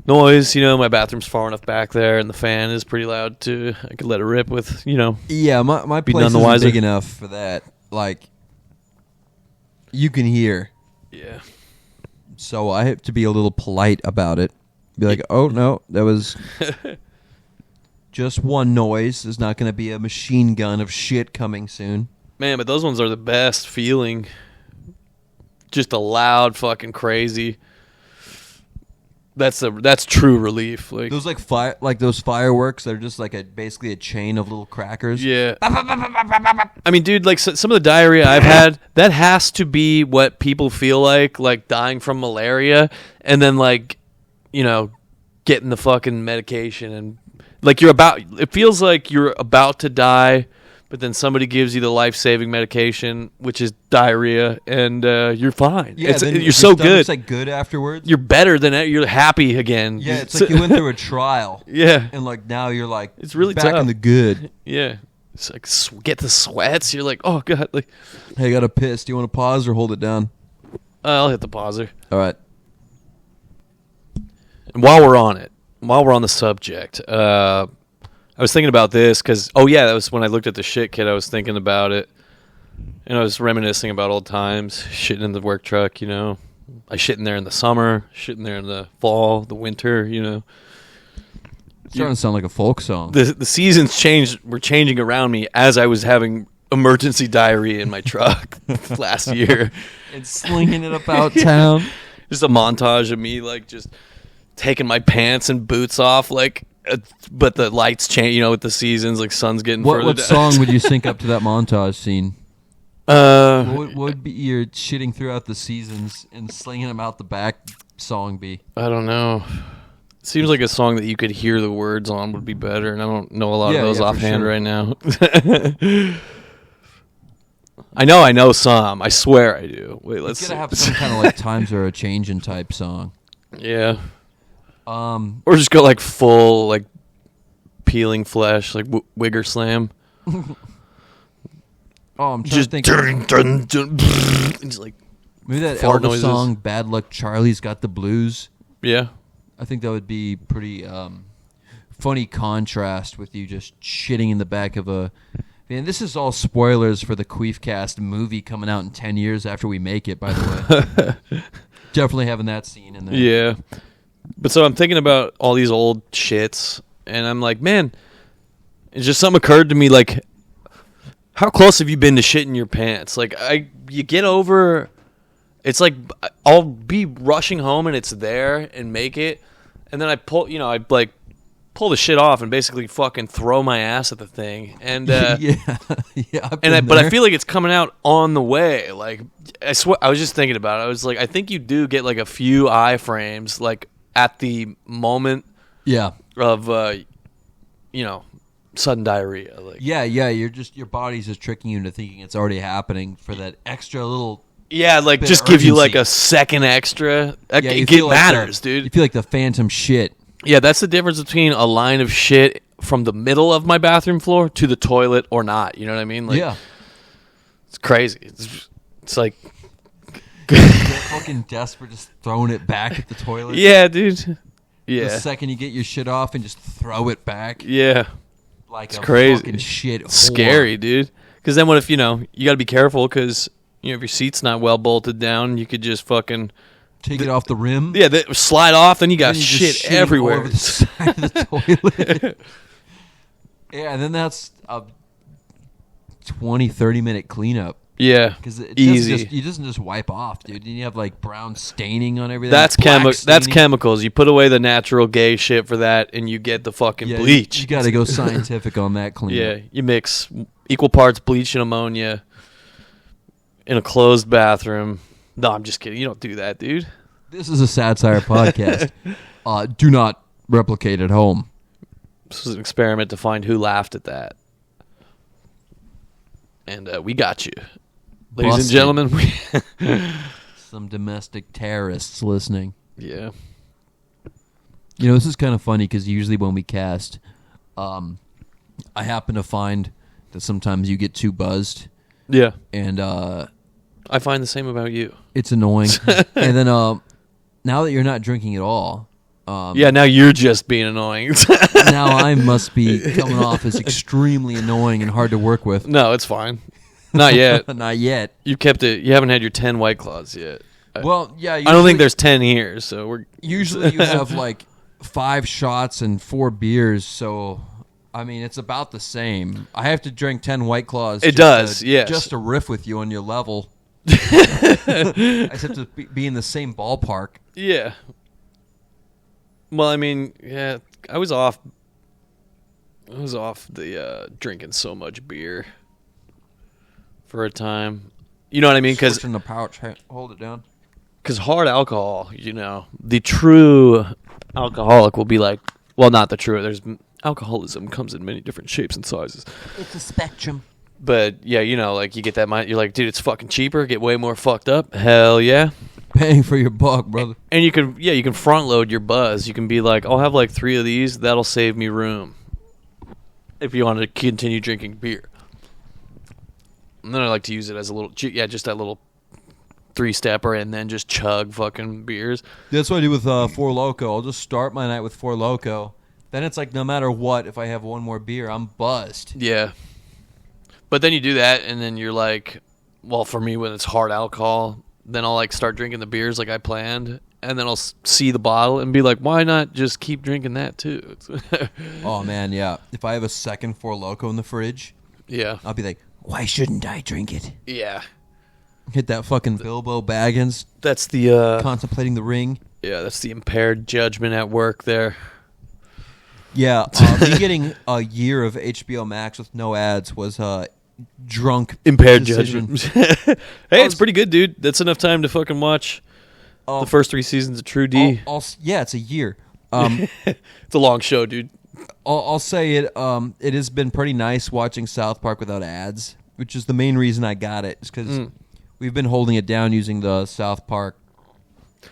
Noise, you know, my bathroom's far enough back there, and the fan is pretty loud too. I could let it rip with, you know. Yeah, my place isn't big enough for that. Like, you can hear. Yeah. So I have to be a little polite about it. Be like, oh, no, that was just one noise. There's not going to be a machine gun of shit coming soon. Man, but those ones are the best feeling. Just a loud fucking crazy. That's true relief. Like those those fireworks that are just like basically a chain of little crackers. Yeah. I mean, dude, like some of the diarrhea I've had, that has to be what people feel like dying from malaria, and then like, you know, getting the fucking medication, and like it feels like you're about to die, but then somebody gives you the life-saving medication, which is diarrhea, and you're fine. Yeah, you're so good. It's like good afterwards. You're better than it. You're happy again. Yeah, it's like you went through a trial. Yeah, and like now you're like it's really back tough. in the good. Yeah, it's like get the sweats. You're like, oh god, like, hey, I got a piss. Do you want to pause or hold it down? I'll hit the pauser. All right. And while we're on the subject, I was thinking about this because, that was when I looked at the shit kit. I was thinking about it, and I was reminiscing about old times, shitting in the work truck, you know. I shit in there in the summer, shitting there in the fall, the winter, you know. It's starting to sound like a folk song. The seasons were changing around me as I was having emergency diarrhea in my truck last year. And slinging it about town. Just a montage of me, like, just taking my pants and boots off, like, but the lights change, you know, with the seasons, like sun's getting further what down. song would you sync up to that montage scene? What would be your shitting throughout the seasons and slinging them out the back song be? I don't know. It seems like a song that you could hear the words on would be better, and I don't know a lot of those offhand right now. I know some. I swear I do. Wait, let's gotta have some kind of like Times Are a Changin' type song. Yeah. Or just go like full like peeling flesh, like Wigger Slam. I'm trying Just to think. just like Maybe that fart Elvis noises. song, "Bad Luck Charlie's Got the Blues." yeah. I think that would be pretty funny contrast with you just shitting in the back of a... Man, this is all spoilers for the Queefcast movie coming out in 10 years after we make it, by the way. Definitely having that scene in there. Yeah. But so I'm thinking about all these old shits, and I'm like, man, it's just something occurred to me, like, how close have you been to shitting your pants? Like, you get over, it's like, I'll be rushing home and it's there and make it, and then I pull the shit off and basically fucking throw my ass at the thing, and yeah. but I feel like it's coming out on the way. Like, I swear, I was just thinking about it. I was like, I think you do get like a few iframes, like at the moment, of sudden diarrhea. Like, yeah, your body's just tricking you into thinking it's already happening for that extra little. yeah, like bit just of give you urgency. like a second extra. You It feel like matters, You dude. feel like the phantom shit. Yeah, that's the difference between a line of shit from the middle of my bathroom floor to the toilet or not. You know what I mean? Like, Yeah. it's crazy. It's like, You're fucking desperate, just throwing it back at the toilet. yeah, dude. Yeah, The second you get your shit off and just throw it back. yeah. Like It's a crazy. fucking shit It's scary, dude. Because then what if, you got to be careful because, if your seat's not well bolted down, you could just fucking... Take it off the rim. Yeah, slide off, then you got Then you just shit shit all everywhere. over the side of the toilet. Yeah, and then that's a 20, 30-minute cleanup. Yeah, Because it easy. doesn't just wipe off, dude. And you have like brown staining on everything. That's black That's staining. chemicals. You put away the natural gay shit for that, and you get the fucking Yeah, bleach. You got to go scientific on that cleanup. Yeah, you mix equal parts bleach and ammonia in a closed bathroom. No, I'm just kidding. You don't do that, dude. This is a Satire podcast. Do not replicate at home. This was an experiment to find who laughed at that. And we got you. Ladies Busted. and gentlemen. Some domestic terrorists listening. Yeah. This is kind of funny because usually when we cast, I happen to find that sometimes you get too buzzed. Yeah. And I find the same about you. it's annoying. And then now that you're not drinking at all, Yeah, now you're just being annoying. now I must be coming off as extremely annoying and hard to work with. No, it's fine. Not yet. Not yet. You kept it. You haven't had your 10 White Claws yet. Well, yeah. I don't think there's 10 here, so we're... Usually you have like 5 shots and 4 beers, so... I mean, it's about the same. I have to drink 10 White Claws. It does, yes. Just to riff with you on your level. I just have to be in the same ballpark. Yeah. Well, I mean, yeah, I was off the drinking so much beer for a time. You know what I mean? Switch in the pouch. Hey, hold it down. Because hard alcohol, the true alcoholic will be like, well, not the true. Alcoholism comes in many different shapes and sizes. It's a spectrum. But yeah, like you get that mind. You're like, dude, it's fucking cheaper. Get way more fucked up. Hell yeah. Paying for your buck, brother. And you can front load your buzz. You can be like, I'll have like 3 of these. That'll save me room. If you want to continue drinking beer. And then I like to use it as a little, just that little 3-stepper, and then just chug fucking beers. That's what I do with Four Loko. I'll just start my night with Four Loko. Then it's like no matter what, if I have one more beer, I'm buzzed. Yeah. But then you do that, and then you're like, well, for me, when it's hard alcohol, then I'll like start drinking the beers like I planned, and then I'll see the bottle and be like, why not just keep drinking that too? Oh, man, yeah. If I have a second Four Loko in the fridge, Yeah. I'll be like, why shouldn't I drink it? Yeah. Hit that fucking Bilbo Baggins That's the contemplating the ring. that's the impaired judgment at work there. Yeah, me getting a year of HBO Max with no ads was drunk Impaired decision. judgment. Hey, it's pretty good, dude. That's enough time to fucking watch the first 3 seasons of True D. Yeah, it's a year. It's a long show, dude. I'll say it. It has been pretty nice watching South Park without ads, which is the main reason I got it. Is because we've been holding it down using the South Park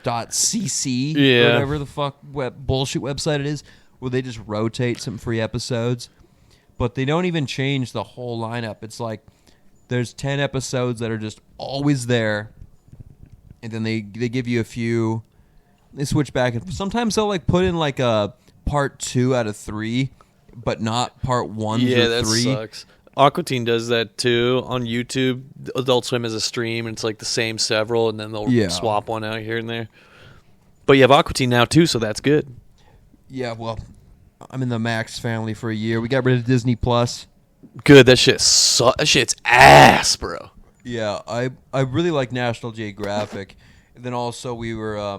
.cc Yeah. or whatever the fuck bullshit website it is, where they just rotate some free episodes. But they don't even change the whole lineup. It's like there's 10 episodes that are just always there, and then they give you a few. They switch back, and sometimes they'll like put in like a part 2 out of 3, but not part 1 Yeah, or that 3. sucks. Aqua Teen does that too on YouTube. Adult Swim has a stream, and it's like the same several, and then they'll swap one out here and there. But you have Aqua Teen now too, so that's good. Yeah, well, I'm in the Max family for a year. We got rid of Disney Plus. Good. That shit's ass, bro. Yeah, I really like National Geographic. And then also we were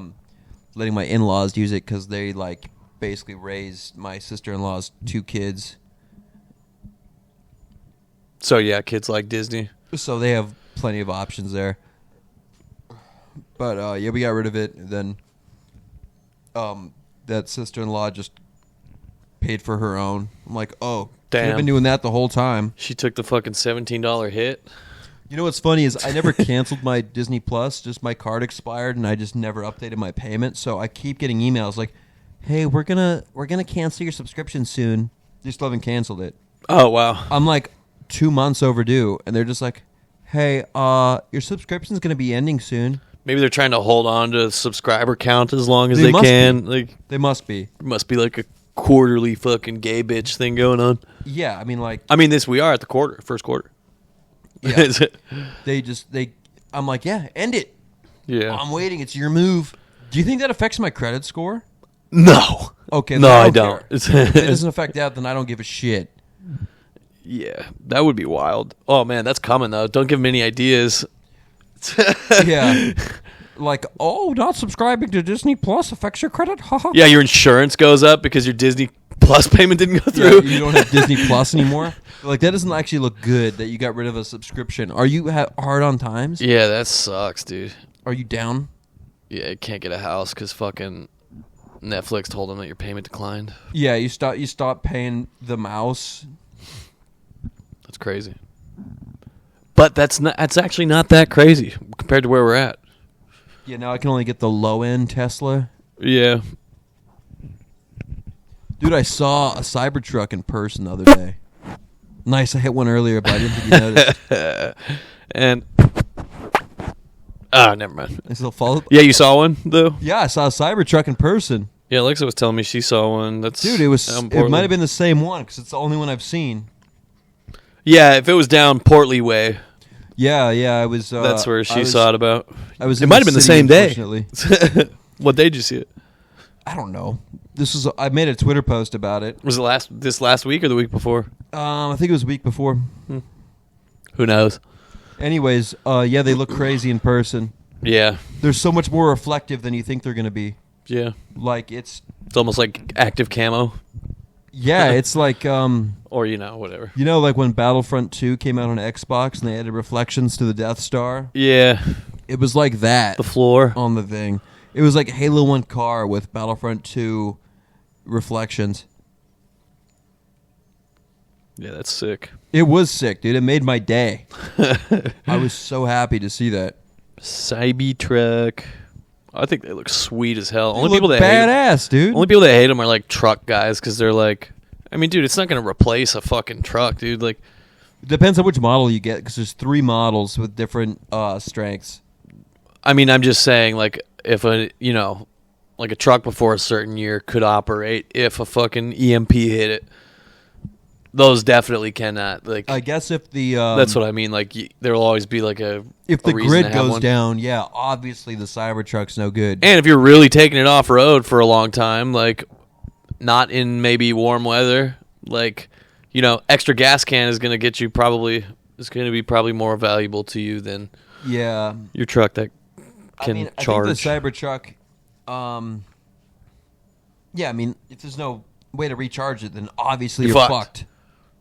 letting my in-laws use it because they like basically raised my sister-in-law's 2 kids. So yeah, kids like Disney. So they have plenty of options there. But yeah, we got rid of it. And then that sister-in-law just paid for her own. I'm like, oh, damn. I've been doing that the whole time. She took the fucking $17 hit. You know what's funny is I never canceled my Disney Plus. Just my card expired, and I just never updated my payment. So I keep getting emails like, "Hey, we're gonna cancel your subscription soon." They still haven't canceled it. Oh wow. I'm like 2 months overdue, and they're just like, "Hey, your subscription's gonna be ending soon." Maybe they're trying to hold on to the subscriber count as long as They they must can. be. Like, They must be. there must be like a quarterly fucking gay bitch thing going on. Yeah, I mean, like, We are at the first quarter. yeah, I'm like, yeah, end it. Yeah. I'm waiting. It's your move. Do you think that affects my credit score? No. Okay, No, then I care. don't. If it doesn't affect that, then I don't give a shit. Yeah, that would be wild. Oh man, that's coming though. Don't give them any ideas. Yeah. Like, oh, not subscribing to Disney Plus affects your credit? Haha. Yeah, your insurance goes up because your Disney Plus payment didn't go Yeah, through. you don't have Disney Plus anymore. Like, that doesn't actually look good that you got rid of a subscription. Are you hard on times? Yeah, that sucks, dude. Are you down? Yeah, you can't get a house because fucking Netflix told them that your payment declined. Yeah, you stop paying the mouse. That's crazy. But that's actually not that crazy compared to where we're at. Yeah, now I can only get the low end Tesla. Yeah. Dude, I saw a Cybertruck in person the other day. Nice, I hit one earlier, but I didn't think you noticed. And never mind. I still follow. Yeah, you saw one though? Yeah, I saw a Cybertruck in person. Yeah, Alexa was telling me she saw one. That's Dude, it down might Portland. have been the same one because it's the only one I've seen. Yeah, if it was down Portly Way, Yeah, I was. that's where she saw it about. I was. It in might have been the city, same day. unfortunately. What day did you see it? I don't know. I made a Twitter post about it. Was it this last week or the week before? I think it was a week before. Who knows? Anyways, yeah, they look crazy in person. Yeah. They're so much more reflective than you think they're gonna be. Yeah. Like it's. It's almost like active camo. Yeah, it's like Or, whatever. you know, like when Battlefront 2 came out on Xbox and they added reflections to the Death Star. Yeah. It was like that The floor. on the thing. It was like Halo 1 car with Battlefront 2 reflections. Yeah, that's sick. It was sick, dude. It made my day. I was so happy to see that. Cybertruck. I think they look sweet as hell. They look badass, dude. Only people that hate them are like truck guys because they're like, I mean, dude, it's not going to replace a fucking truck, dude. Like, It depends on which model you get because there's 3 models with different strengths. I mean, I'm just saying, like, if like a truck before a certain year could operate if a fucking EMP hit it. Those definitely cannot. Like, I guess if the that's what I mean. Like, there will always be like if the reason grid to have goes one. down, yeah, obviously the Cybertruck's no good. And if you're really taking it off road for a long time, like not in maybe warm weather, like extra gas can is going to get you probably be more valuable to you than Yeah, your truck that can I mean, charge. I think the Cybertruck. Yeah, I mean, if there's no way to recharge it, then obviously you're fucked.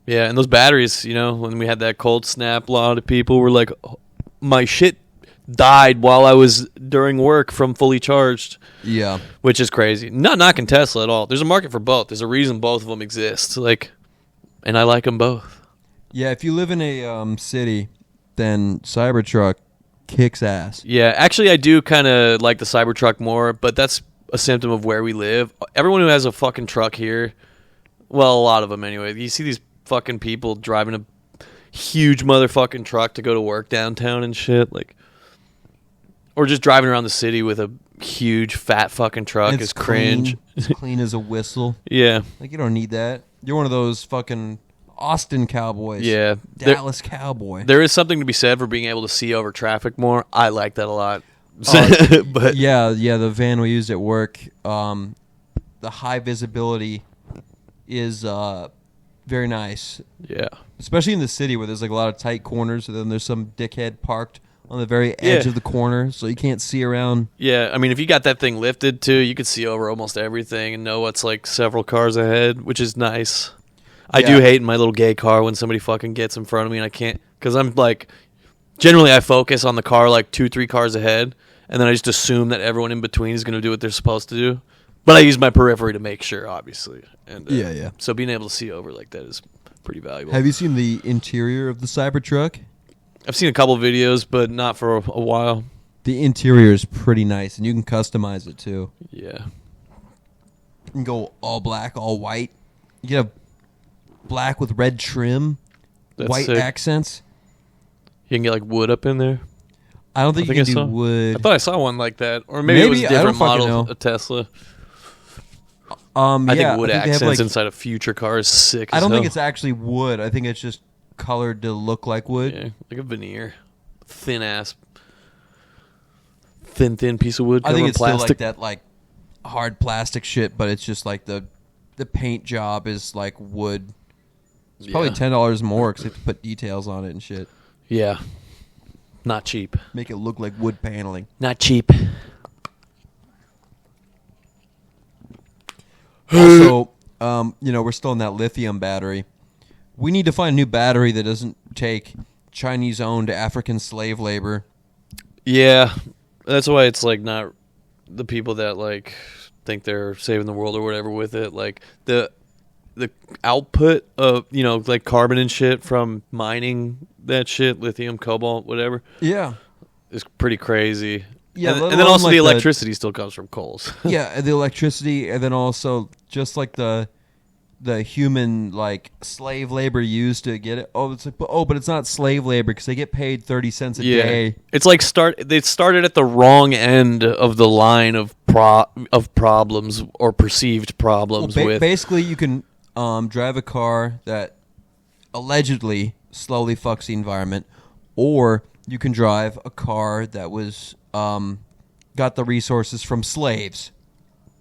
Yeah, and those batteries, when we had that cold snap, a lot of people were like, oh, my shit died while I was during work from fully charged. Yeah. Which is crazy. Not knocking Tesla at all. There's a market for both. There's a reason both of them exist. Like, and I like them both. Yeah, if you live in a city, then Cybertruck kicks ass. Yeah, actually, I do kind of like the Cybertruck more, but that's a symptom of where we live. Everyone who has a fucking truck here, well, a lot of them anyway. You see these fucking people driving a huge motherfucking truck to go to work downtown and shit, like, or just driving around the city with a huge fat fucking truck is cringe. It's clean as a whistle. Yeah, Like, you don't need that. You're one of those fucking Austin cowboys. yeah. Dallas cowboy. There is something to be said for being able to see over traffic more. I like that a lot. But yeah, the van we used at work, the high visibility is very nice. yeah, Especially in the city where there's like a lot of tight corners, and then there's some dickhead parked on the very edge of the corner, so you can't see around. yeah. I mean, if you got that thing lifted too, you could see over almost everything and know what's like several cars ahead, which is nice. I do hate in my little gay car when somebody fucking gets in front of me and I can't, because I'm like, generally I focus on the car like 2-3 cars ahead, and then I just assume that everyone in between is going to do what they're supposed to do. But I use my periphery to make sure, obviously. And Yeah. So being able to see over like that is pretty valuable. Have you seen the interior of the Cybertruck? I've seen a couple videos, but not for a while. The interior is pretty nice, and you can customize it too. Yeah. You can go all black, all white. You can have black with red trim, That's white sick. accents. You can get like wood up in there. I don't think you can do wood. I thought I saw one like that, or maybe it was a Maybe, I don't different fucking model know. of Tesla. I I think wood they accents have, like, inside a future car is sick. I as don't think hell. it's actually wood. I think it's just colored to look like wood. Yeah, like a veneer, thin piece of wood. I think covered in it's still like plastic. that, like hard plastic shit, but it's just like the paint job is like wood. It's probably Yeah. $10 more because they have to put details on it and shit. Yeah, not cheap. Make it look like wood paneling. Not cheap. Also, we're still in that lithium battery. We need to find a new battery that doesn't take Chinese-owned African slave labor. Yeah, that's why it's like not the people that like think they're saving the world or whatever with it. Like the output of like carbon and shit from mining that shit, lithium, cobalt, whatever, Yeah. is pretty crazy. Yeah, and let then alone, also like, the electricity still comes from coals. Yeah, the electricity, and then also just like the human like slave labor used to get it. Oh, it's like, but it's not slave labor because they get paid 30 cents a day. It's like they started at the wrong end of the line of problems or perceived problems with. Basically, you can drive a car that allegedly slowly fucks the environment, or you can drive a car that was got the resources from slaves.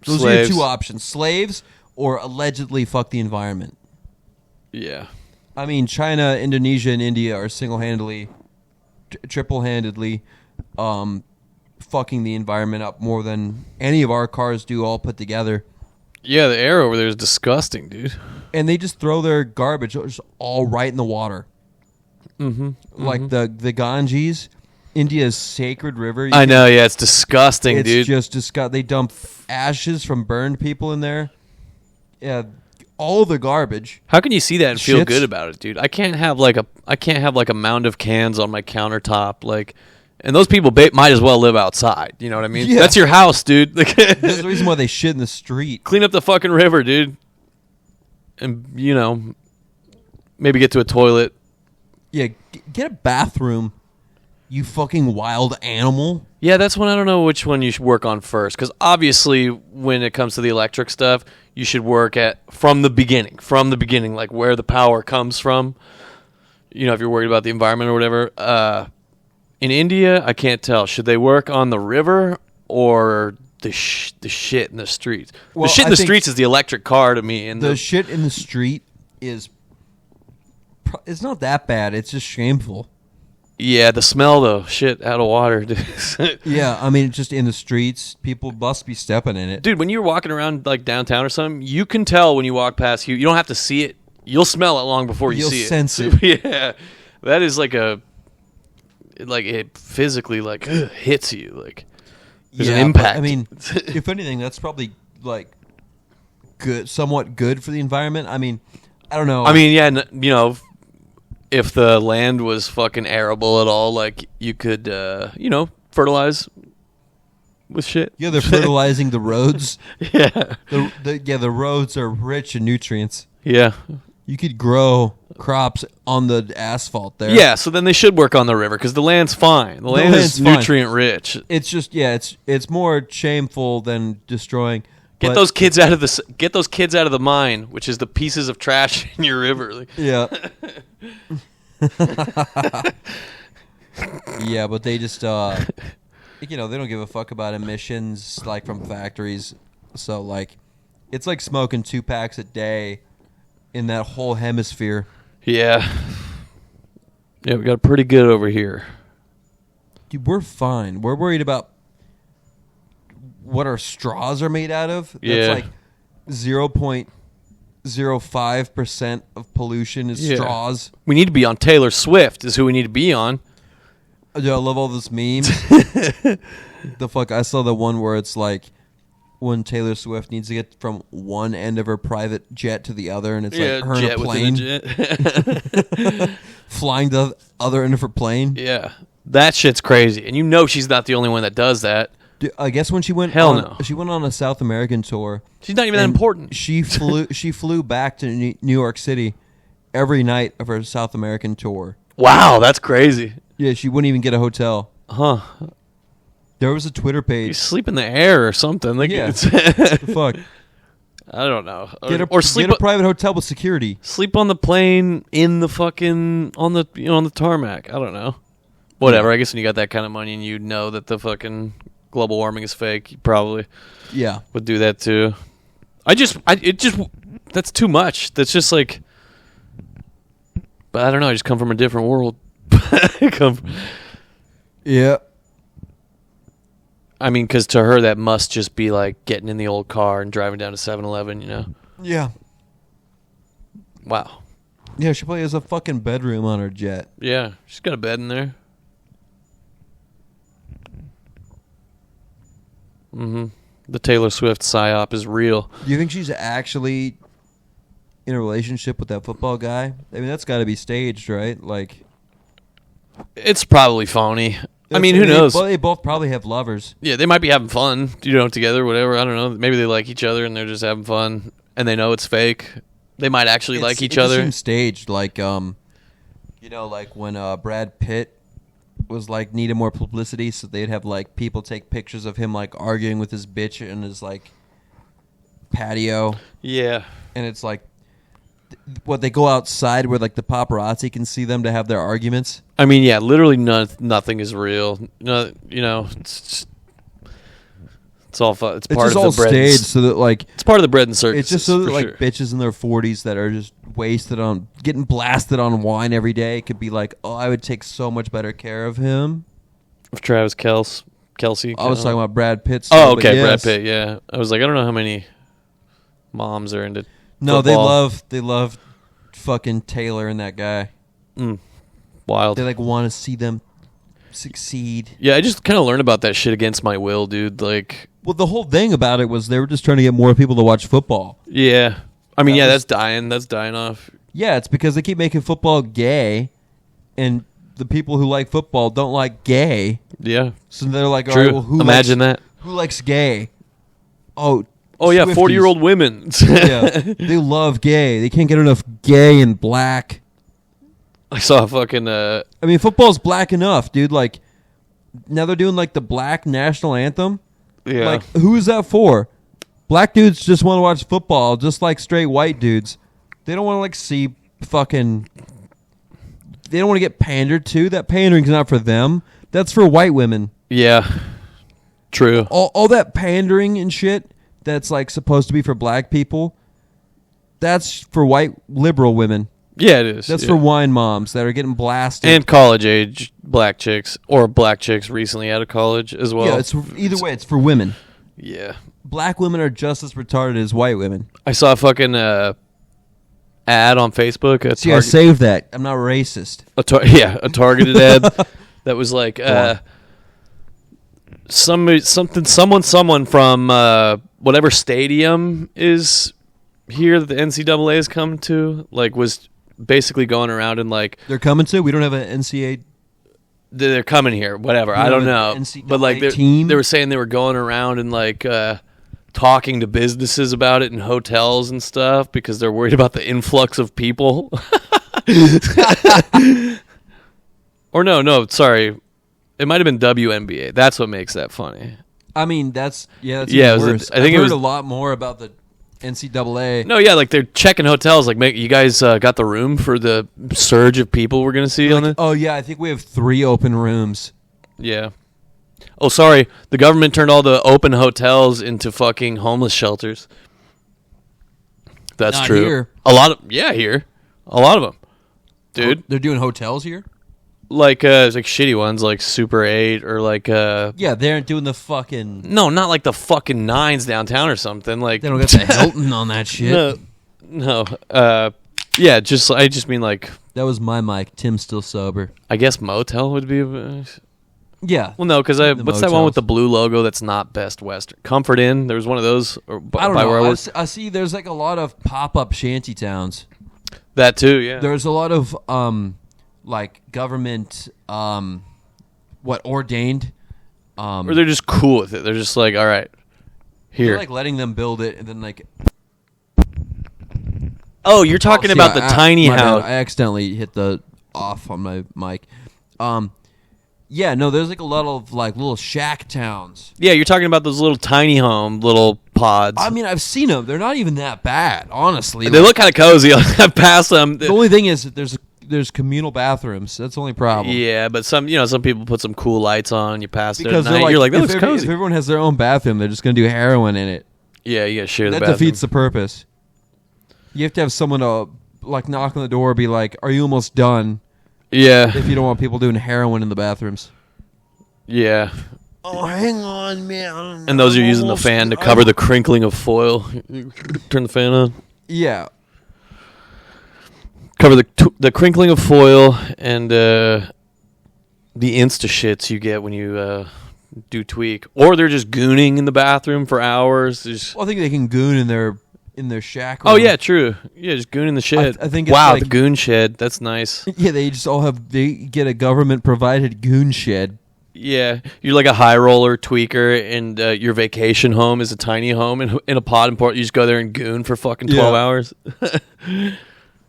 Those are your two options: slaves or allegedly fuck the environment. Yeah. I mean, China, Indonesia, and India are single-handedly, triple-handedly fucking the environment up more than any of our cars do all put together. Yeah, the air over there is disgusting, dude. And they just throw their garbage just all right in the water. Mm-hmm. Like the Ganges, India's sacred river. I know, yeah, it's disgusting, It's dude. just disgusting. They dump ashes from burned people in there. Yeah, all the garbage. How can you see that and feel Shits. good about it, dude? I can't have like a mound of cans on my countertop, like, and those people might as well live outside. You know what I mean? Yeah. That's your house, dude. There's the reason why they shit in the street. Clean up the fucking river, dude, and maybe get to a toilet. Yeah, get a bathroom. You fucking wild animal. Yeah, that's one. I don't know which one you should work on first, because obviously, when it comes to the electric stuff, you should work from the beginning, like where the power comes from. If you're worried about the environment or whatever. In India, I can't tell. Should they work on the river or the shit in the streets? Well, the shit in I the think streets is the electric car to me. And the shit in the street is. It's not that bad. It's just shameful. yeah, the smell though, shit out of water, dude. Yeah, I mean, it's just in the streets. People must be stepping in it. Dude, when you're walking around like downtown or something, you can tell when you walk past you. You don't have to see it. You'll smell it long before you You'll see it. sense it. Yeah, that is like it physically like hits you. Like there's an but, impact. I mean, if anything, that's probably like somewhat good for the environment. I mean, I don't know. I mean, yeah, if the land was fucking arable at all, like you could, fertilize with shit. Yeah, they're fertilizing the roads. Yeah. The roads are rich in nutrients. Yeah. You could grow crops on the asphalt there. Yeah, so then they should work on the river because the land's fine. The land is nutrient rich. It's just it's more shameful than destroying. Get those kids out of the mine, which is the pieces of trash in your river. Like, yeah. Yeah, but they just they don't give a fuck about emissions like from factories. So like it's like smoking 2 packs a day in that whole hemisphere. Yeah. Yeah, we got it pretty good over here. Dude, we're fine. We're worried about what our straws are made out of. Yeah. That's like 0.05% of pollution is straws. We need to be on Taylor Swift is who we need to be on. Dude, I love all those memes. I saw the one where it's like when Taylor Swift needs to get from one end of her private jet to the other, and it's like her in a plane flying to the other end of her plane. Yeah, that shit's crazy, and you know she's not the only one that does that. Dude, I guess when she went she went on a South American tour. She's not even that important. She flew back to New York City every night of her South American tour. Wow, that's crazy. Yeah, she wouldn't even get a hotel. Huh. There was a Twitter page. You sleep in the air or something. Like, yeah. It's Fuck. I don't know. Get a private hotel with security. Sleep on the plane in the fucking on the tarmac. I don't know. Whatever. I guess when you got that kind of money and you know that the fucking global warming is fake, you probably would do that too. That's too much. That's just like, but I don't know. I just come from a different world. Yeah. I mean, because to her, that must just be like getting in the old car and driving down to 7-Eleven, Yeah. Wow. Yeah, she probably has a fucking bedroom on her jet. Yeah, she's got a bed in there. Mm-hmm. The Taylor Swift psyop is real. Do you think she's actually in a relationship with that football guy? I mean, that's got to be staged, right? Like, it's probably phony. I mean, who knows? They both probably have lovers. Yeah, they might be having fun, together, whatever. I don't know. Maybe they like each other and they're just having fun, and they know it's fake. They might actually like each other. It seems staged, like like when Brad Pitt was like needed more publicity, so they'd have like people take pictures of him like arguing with his bitch in his like patio. Yeah, and it's like they go outside where like the paparazzi can see them to have their arguments. I mean, yeah, literally nothing is real. No, it's all fun. It's part of the bread. It's staged so that like it's part of the bread and circus. It's just so that like bitches in their 40s that are just wasted on getting blasted on wine every day could be like, oh, I would take so much better care of him. Of Travis Kelce. I was talking about Brad Pitt. Oh, okay, yes. Brad Pitt. Yeah, I was like, I don't know how many moms are into. No, football. they love fucking Taylor and that guy. Wild. They like want to see them succeed. Yeah, I just kind of learned about that shit against my will, dude. Like, well, the whole thing about it was they were just trying to get more people to watch football. Yeah, I mean, that's dying. That's dying off. Yeah, it's because they keep making football gay, and the people who like football don't like gay. Yeah. So they're like, true. All right, well, who likes gay? Oh yeah, 40-year-old women. Yeah, they love gay. They can't get enough gay and black. I saw a fucking. I mean, football's black enough, dude. Like, now they're doing like the black national anthem. Yeah. Like, who is that for? Black dudes just want to watch football, just like straight white dudes. They don't want to like see fucking. They don't want to get pandered to. That pandering's not for them. That's for white women. Yeah. True. All that pandering and shit that's like supposed to be for black people, that's for white liberal women. Yeah, it is. That's for wine moms that are getting blasted. And college age black chicks or black chicks recently out of college as well. Yeah, either way, it's for women. Yeah. Black women are just as retarded as white women. I saw a fucking ad on Facebook. See, I saved that. I'm not racist. A targeted ad that was like someone from whatever stadium is here that the NCAA has come to, like, was basically going around and like They're coming to. We don't have an NCAA. they're coming here, whatever. I don't know, but like they were saying they were going around and like talking to businesses about it in hotels and stuff because they're worried about the influx of people. Or no, sorry, it might have been WNBA. That's what makes that funny. I mean, that's it was worse. I think I've it was heard a lot more about the NCAA. No, yeah, like they're checking hotels. Like, you guys got the room for the surge of people we're gonna see on it? Oh yeah, I think we have 3 open rooms. Yeah. Oh, sorry. The government turned all the open hotels into fucking homeless shelters. That's Not true. here. Here. A lot of them. Dude. They're doing hotels here? Like shitty ones like Super 8 or like Yeah, they're doing the fucking No, not like the fucking Nines downtown or something. Like they don't get the Hilton on that shit. No. Yeah, I just mean like That was my mic. Tim's still sober. I guess motel would be Yeah. Well, no, because what's that one motels. with the blue logo that's not Best Western? Comfort Inn. There was one of those. Or I don't know. Where I see there's like a lot of pop-up shanty towns. That too, yeah. There's a lot of like government ordained Or they're just cool with it. They're just like, all right, here. they're like letting them build it and then like Oh, you're talking about the tiny my bad. house. I accidentally hit the off on my mic. Yeah, no, there's like a lot of like little shack towns. Yeah, you're talking about those little tiny home, little pods. I mean, I've seen them. They're not even that bad, honestly. They look kind of cozy. I've passed them. The only thing is that there's communal bathrooms. That's the only problem. Yeah, but some people put some cool lights on. You pass it at Because night. You're like, that looks if cozy. everyone has their own bathroom, they're just gonna do heroin in it. Yeah, you gotta share the That bathroom. defeats the purpose. You have to have someone to like knock on the door, be like, "Are you almost done?" Yeah, If you don't want people doing heroin in the bathrooms. yeah. Oh, hang on, man. And those are using the fan to cover the crinkling of foil. Turn the fan on. Yeah. Cover the crinkling of foil and the insta shits you get when you do tweak, or they're just gooning in the bathroom for hours. Well, I think they can goon in their shack. Oh room. yeah, true. Yeah, just gooning the shit. I think it's wow, like- the goon shed. That's nice. Yeah, they get a government provided goon shed. Yeah, you're like a high roller tweaker, and your vacation home is a tiny home in a pod in Port. You just go there and goon for fucking 12 hours.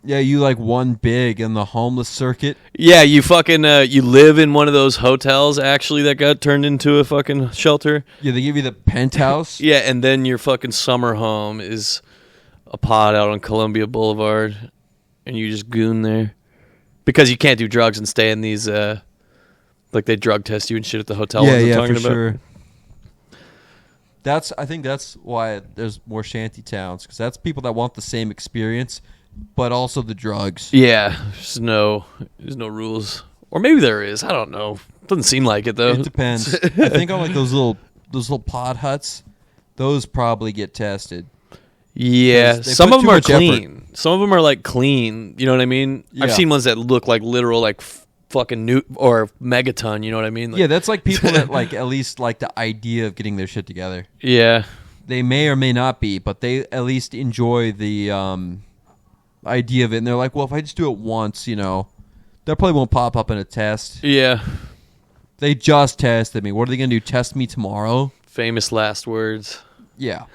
Yeah, you like one big in the homeless circuit. Yeah, you fucking you live in one of those hotels actually that got turned into a fucking shelter. Yeah, they give you the penthouse. Yeah, and then your fucking summer home is a pod out on Columbia Boulevard, and you just goon there because you can't do drugs and stay in these like they drug test you and shit at the hotel. Yeah, ones I'm yeah, talking for about. sure. I think that's why there's more shanty towns, because that's people that want the same experience, but also the drugs. Yeah, there's no rules, or maybe there is. I don't know. Doesn't seem like it though. It depends. I think on like those little pod huts, those probably get tested. Yeah, They some put of them too are much effort. clean. Some of them are like clean. You know what I mean? Yeah. I've seen ones that look like literal like fucking or megaton. You know what I mean? Like, Yeah, that's like people that like at least like the idea of getting their shit together. yeah. They may or may not be, but they at least enjoy the idea of it. And they're like, well, if I just do it once, that probably won't pop up in a test. Yeah. They just tested me. What are they going to do? Test me tomorrow? Famous last words. Yeah.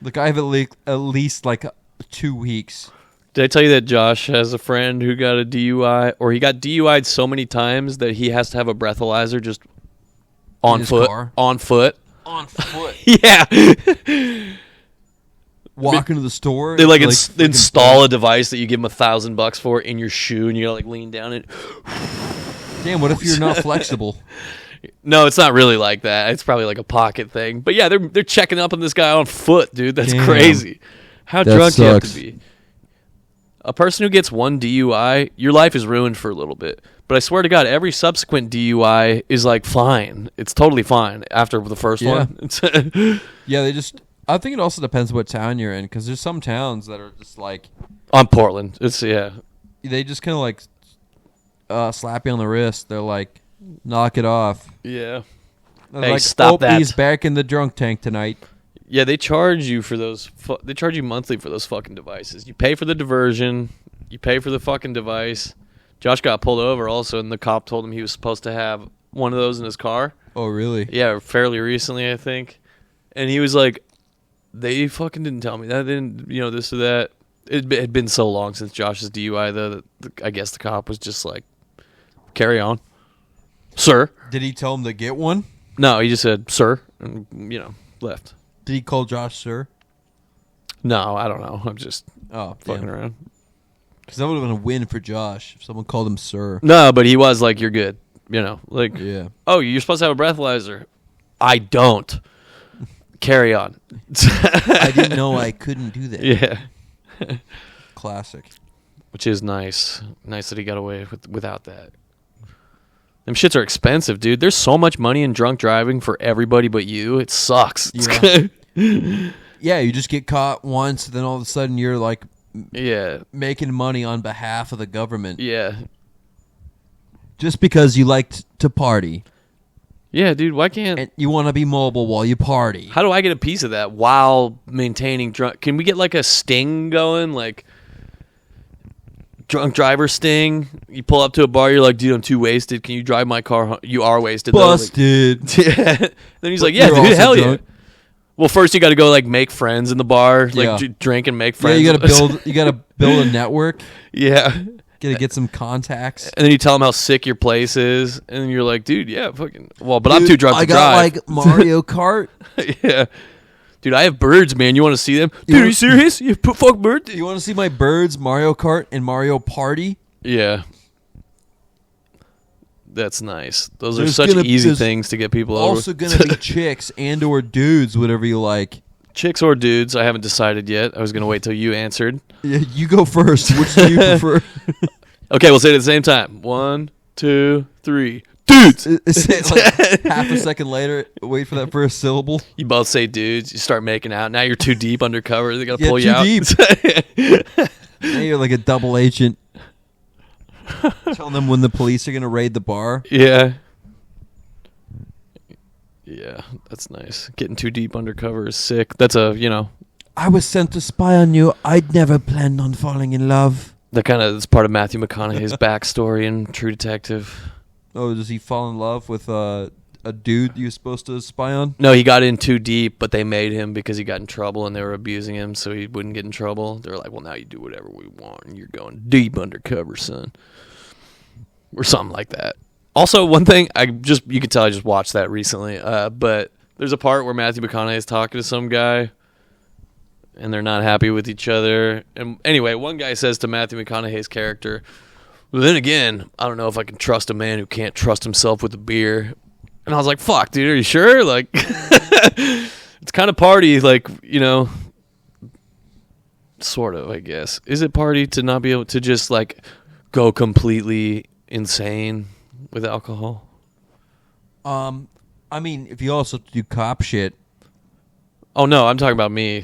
Look, I have at least like 2 weeks. Did I tell you that Josh has a friend who got a DUI, or he got DUI'd so many times that he has to have a breathalyzer just on his foot? car? On foot. On foot. Yeah. Walk into the store. They like freaking install a device that you give them $1,000 for in your shoe, and you like lean down and. Damn, what if you're not flexible? No, it's not really like that. It's probably like a pocket thing. But yeah, they're checking up on this guy on foot, dude. That's Damn. crazy. How That drunk do you have to sucks. be? A person who gets one DUI, your life is ruined for a little bit. But I swear to God, every subsequent DUI is like fine. It's totally fine after the first Yeah. one. It's Yeah, I think it also depends what town you're in, because there's some towns that are just like, on Portland. It's they just kind of like slap you on the wrist. They're like, knock it off. yeah. They're Hey, like, stop that. He's back in the drunk tank tonight. Yeah, they charge you for those. They charge you monthly for those fucking devices. You pay for the diversion, You pay for the fucking device. Josh got pulled over also, and the cop told him he was supposed to have one of those in his car. Oh, really? Yeah, fairly recently, I think. And he was like, they fucking didn't tell me that. They didn't, this or that. It had been so long since Josh's DUI, though, that I guess the cop was just like, carry on. Sir. Did he tell him to get one? No, he just said, sir, and, left. Did he call Josh sir? No, I don't know. I'm just fucking around. Because that would have been a win for Josh if someone called him sir. No, but he was like, you're good. Yeah. Oh, you're supposed to have a breathalyzer. I don't. Carry on. I didn't know I couldn't do that. Yeah. Classic. Which is nice. Nice that he got away without that. Them shits are expensive, dude. There's so much money in drunk driving for everybody but you. It sucks. Yeah. Yeah, you just get caught once, then all of a sudden you're like making money on behalf of the government. Yeah. Just because you like to party. Yeah, dude, why can't... And you want to be mobile while you party. How do I get a piece of that while maintaining drunk... Can we get like a sting going? Like, drunk driver sting? You pull up to a bar, you're like, dude, I'm too wasted. Can you drive my car home? You are wasted. Busted. Like, yeah. Then he's like, yeah, dude, hell drunk. Yeah. Well, first you got to go like make friends in the bar, like drink and make friends. Yeah, you got to build a network. Yeah. Gotta get some contacts. And then you tell them how sick your place is. And then you're like, dude, yeah, fucking... Well, but dude, I'm too drunk to drive. I got, like, Mario Kart. Yeah. Dude, I have birds, man. You want to see them? Dude, are you serious? You put fuck birds? You want to see my birds, Mario Kart, and Mario Party? Yeah. That's nice. Those are such easy things to get people over. Also going to be chicks and or dudes, whatever you like. Chicks or dudes, I haven't decided yet. I was going to wait till you answered. Yeah, you go first. Which do you prefer? Okay, we'll say it at the same time. 1, 2, 3. Dudes! Say it like half a second later. Wait for that first syllable. You both say dudes. You start making out. Now you're too deep undercover. They got to pull you out. Deep. Now you're like a double agent. Telling them when the police are going to raid the bar. Yeah. Yeah, that's nice. Getting too deep undercover is sick. That's I was sent to spy on you. I'd never planned on falling in love. That's part of Matthew McConaughey's backstory in True Detective. Oh, does he fall in love with a dude you're supposed to spy on? No, he got in too deep, but they made him because he got in trouble and they were abusing him so he wouldn't get in trouble. They were like, well, now you do whatever we want and you're going deep undercover, son. Or something like that. Also, one thing, you could tell I just watched that recently, but there's a part where Matthew McConaughey is talking to some guy, and they're not happy with each other. And anyway, one guy says to Matthew McConaughey's character, well, then again, I don't know if I can trust a man who can't trust himself with a beer. And I was like, fuck, dude, are you sure? Like, it's kind of party, like, sort of, I guess. Is it party to not be able to just, like, go completely insane with alcohol? I mean, if you also do cop shit. Oh no, I'm talking about me.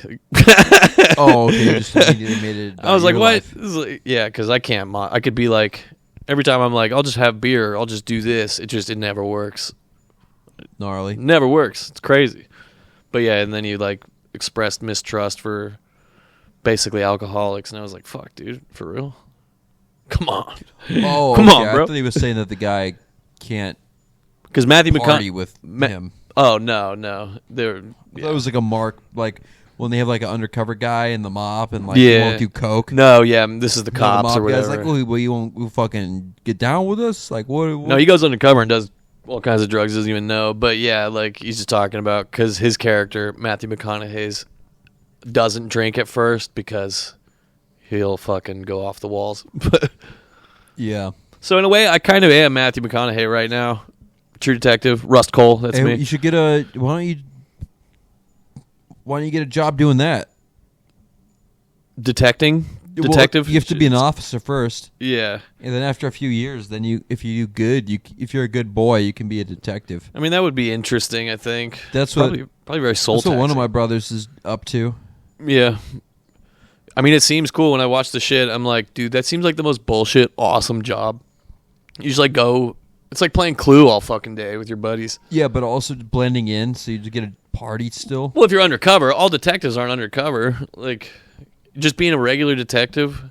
Oh, okay. You just immediately made it. I was like, what? Yeah, because I can't. I could be like, every time I'm like, I'll just have beer. I'll just do this. It never works. Gnarly. Never works. It's crazy. But yeah, and then you like expressed mistrust for basically alcoholics, and I was like, fuck, dude, for real? Come on. Oh, come on, bro. I thought he was saying that the guy can't. Because Matthew party with him. Oh no. That was like a mark, like when they have like an undercover guy in the mob and like he won't do coke. No, yeah, this is the cops the or whatever. Guy's like, well, you won't fucking get down with us? Like what? No, he goes undercover and does all kinds of drugs. Doesn't even know. But yeah, like he's just talking about because his character Matthew McConaughey's doesn't drink at first because he'll fucking go off the walls. Yeah. So in a way, I kind of am Matthew McConaughey right now. True Detective, Rust Cole. That's me. You should get Why don't you get a job doing that? Detective. Well, you have to be an officer first. Yeah. And then after a few years, then if you do good, if you're a good boy, you can be a detective. I mean, that would be interesting. I think that's probably very soul. That's what one of my brothers is up to. Yeah. I mean, it seems cool when I watch the shit. I'm like, dude, that seems like the most bullshit, awesome job. You just like go. It's like playing Clue all fucking day with your buddies. Yeah, but also blending in, so you just get a party still. Well, if you're undercover, all detectives aren't undercover. Like, just being a regular detective,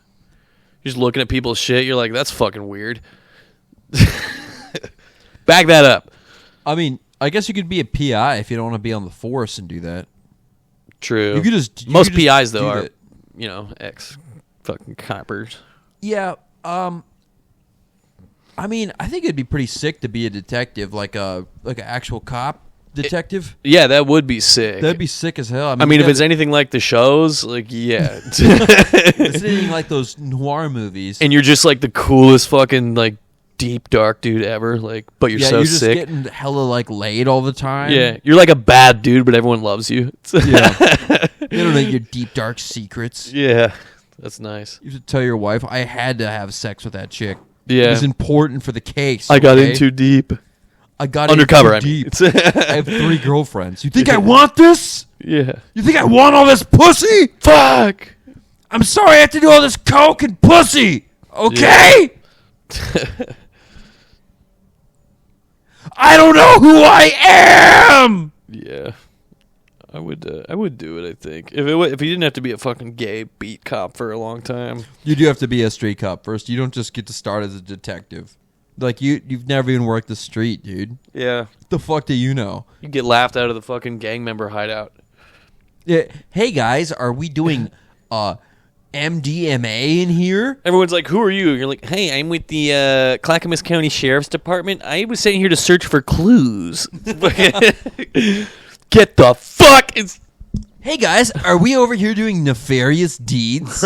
You're just looking at people's shit. You're like, that's fucking weird. Back that up. I mean, I guess you could be a PI if you don't want to be on the force and do that. True. You could just most could just PIs though do are, that. ex fucking coppers. Yeah. I mean, I think it'd be pretty sick to be a detective, like an actual cop detective. Yeah, that would be sick. That'd be sick as hell. I mean, if it's anything like the shows, like, yeah. it's anything like those noir movies, and you're just like the coolest fucking like deep dark dude ever, like, but you're so you're just sick. getting hella like laid all the time. Yeah, you're like a bad dude, but everyone loves you. Yeah, you don't know your deep dark secrets. Yeah, that's nice. You should tell your wife, I had to have sex with that chick. Yeah, it was important for the case. I got in too deep. I got undercover. In too deep. I have 3 girlfriends. You think I want this? Yeah. You think I want all this pussy? Fuck. I'm sorry I have to do all this coke and pussy. Okay? Yeah. I don't know who I am. Yeah. I would do it, I think. If he didn't have to be a fucking gay beat cop for a long time. You do have to be a street cop first. You don't just get to start as a detective. Like, you've never even worked the street, dude. Yeah. What the fuck do you know? You get laughed out of the fucking gang member hideout. Yeah. Hey, guys, are we doing MDMA in here? Everyone's like, who are you? You're like, hey, I'm with the Clackamas County Sheriff's Department. I was sitting here to search for clues. Get the fuck! Hey, guys, are we over here doing nefarious deeds?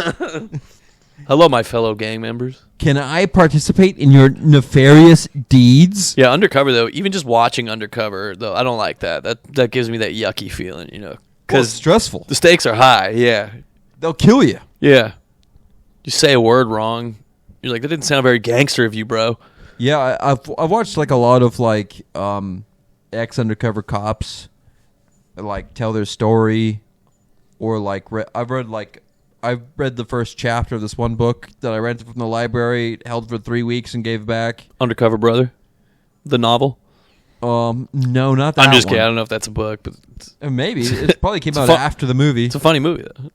Hello, my fellow gang members. Can I participate in your nefarious deeds? Yeah, Undercover, though, even just watching Undercover, though, I don't like that. That gives me that yucky feeling, Because it's stressful. The stakes are high, yeah. They'll kill you. Yeah. You say a word wrong, you're like, that didn't sound very gangster of you, bro. Yeah, I've watched, like, a lot of, like, ex-undercover cops, like, tell their story, or, like, I've read the first chapter of this one book that I rented from the library, held for 3 weeks, and gave back. Undercover Brother? The novel? No, not that I'm just one. kidding. I don't know if that's a book, but Maybe. It probably came out after the movie. It's a funny movie, though.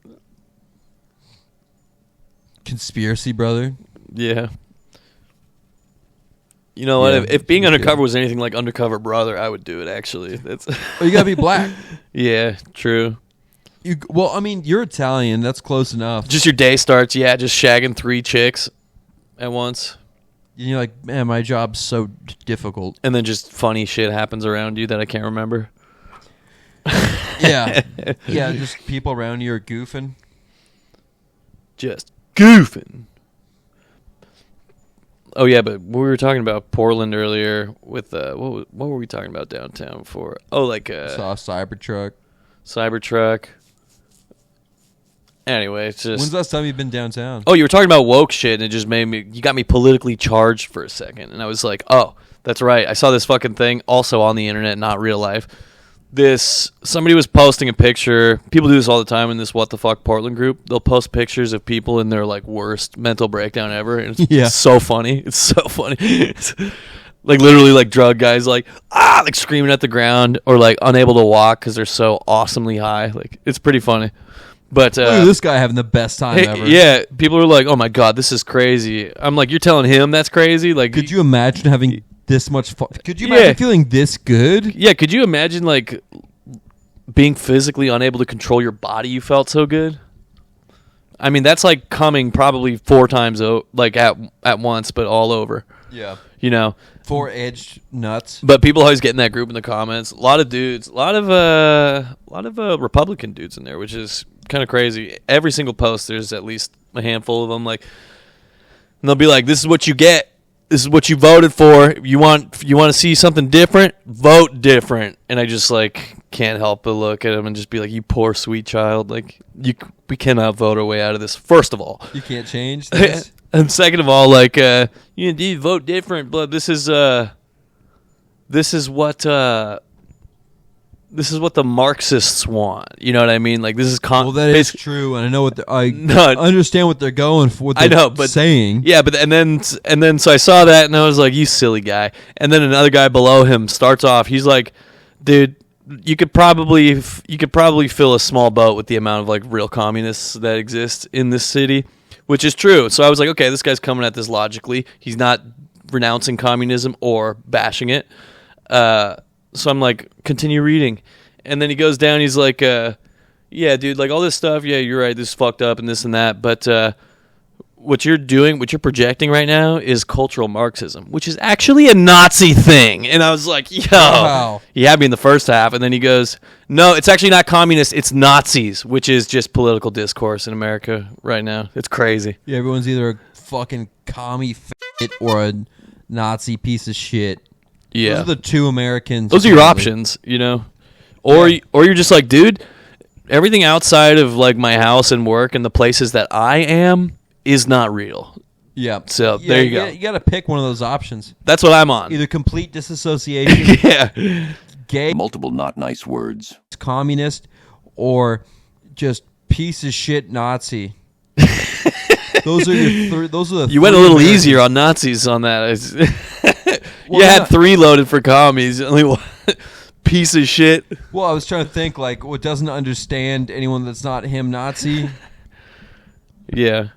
Conspiracy, brother. Yeah. You know what? If being undercover was anything like Undercover Brother, I would do it, actually. That's Well, you gotta be black. Yeah, true. Well, I mean, you're Italian. That's close enough. Just your day starts, just shagging 3 chicks at once. And you're like, man, my job's so difficult. And then just funny shit happens around you that I can't remember. Yeah. Yeah, just people around you are goofing. Just goofing. Oh, yeah, but we were talking about Portland earlier with, what were we talking about downtown before? Oh, like saw a Cybertruck. Cybertruck. Anyway, it's just... When's the last time you've been downtown? Oh, you were talking about woke shit, and it just made me... You got me politically charged for a second. And I was like, oh, that's right. I saw this fucking thing also on the internet, not real life. Somebody was posting a picture. People do this all the time in this What the Fuck Portland group. They'll post pictures of people in their, like, worst mental breakdown ever. And it's so funny. It's so funny. It's, like, literally, like, drug guys, like, like, screaming at the ground or, like, unable to walk because they're so awesomely high. Like, it's pretty funny. But look at this guy having the best time ever. Yeah, people are like, "Oh my god, this is crazy." I'm like, "You're telling him that's crazy?" Like, could you imagine having this much fun? Could you imagine feeling this good? Yeah, could you imagine like being physically unable to control your body? You felt so good. I mean, that's like coming probably 4 times, like at once, but all over. Yeah, 4 edged nuts. But people always get in that group in the comments. A lot of dudes, a lot of Republican dudes in there, which is kind of crazy. Every single post, there's at least a handful of them. Like, and they'll be like, "This is what you get. This is what you voted for. You want to see something different? Vote different." And I just like can't help but look at them and just be like, "You poor sweet child. Like, we cannot vote our way out of this. First of all, you can't change this." And second of all, like, you indeed vote different, but this is what the Marxists want. You know what I mean? Like, this is well, that is true, and I know I understand what they're going for. What they're saying. Yeah, but and then so I saw that and I was like, "You silly guy." And then another guy below him starts off. He's like, "Dude, you could probably fill a small boat with the amount of like real communists that exist in this city." Which is true. So I was like, okay, this guy's coming at this logically. He's not renouncing communism or bashing it. So I'm like, continue reading. And then he goes down, he's like, yeah, dude, like all this stuff, yeah, you're right, this is fucked up and this and that. But what you're doing, what you're projecting right now is cultural Marxism, which is actually a Nazi thing. And I was like, yo, Wow. he had me in the first half. And then he goes, no, it's actually not communist, it's Nazis, which is just political discourse in America right now. It's crazy. Yeah, everyone's either a fucking commie f***it or a Nazi piece of shit. Yeah. Those are the two Americans. Those are your apparently. options, you know? Or or you're just like, dude, everything outside of like my house and work and the places that I am is not real. Yeah. So Yeah, there you go. You got to pick one of those options. That's what I'm on. Either complete disassociation, Yeah. gay, Multiple not nice words. communist, or just piece of shit Nazi. Those are your those are the You went a three little Americans. easier on Nazis on that. Well, you they're had not- 3 loaded for commies. Only one piece of shit. Well, I was trying to think like what doesn't understand anyone that's not him Nazi. Yeah.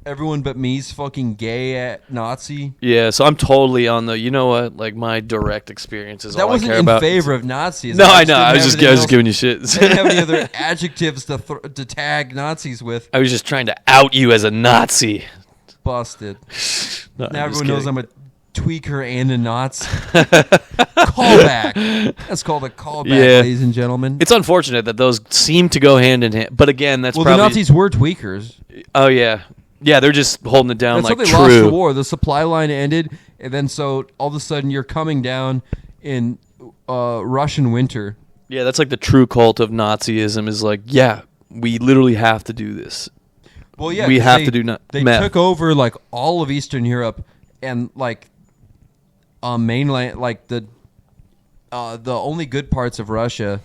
Everyone but me's fucking gay at Nazi. Yeah, so I'm totally on the, you know what, like my direct experience is That all I wasn't care in about. favor of Nazis. No, I just know. didn't I was have just anything else- giving you shit. I didn't have any other adjectives to tag Nazis with. I was just trying to out you as a Nazi. Busted. No, Now I'm just everyone knows kidding. I'm a tweaker and a Nazi. Callback. That's called a callback, Yeah. ladies and gentlemen. It's unfortunate that those seem to go hand in hand. But again, that's Well, probably... the Nazis were tweakers. Oh, yeah. Yeah, they're just holding it down That's like how they true. lost the war. The supply line ended, and then so all of a sudden you're coming down in Russian winter. Yeah, that's like the true cult of Nazism is like, yeah, we literally have to do this. Well, yeah, We 'cause have to do They meth. took over like all of Eastern Europe and like mainland, like the only good parts of Russia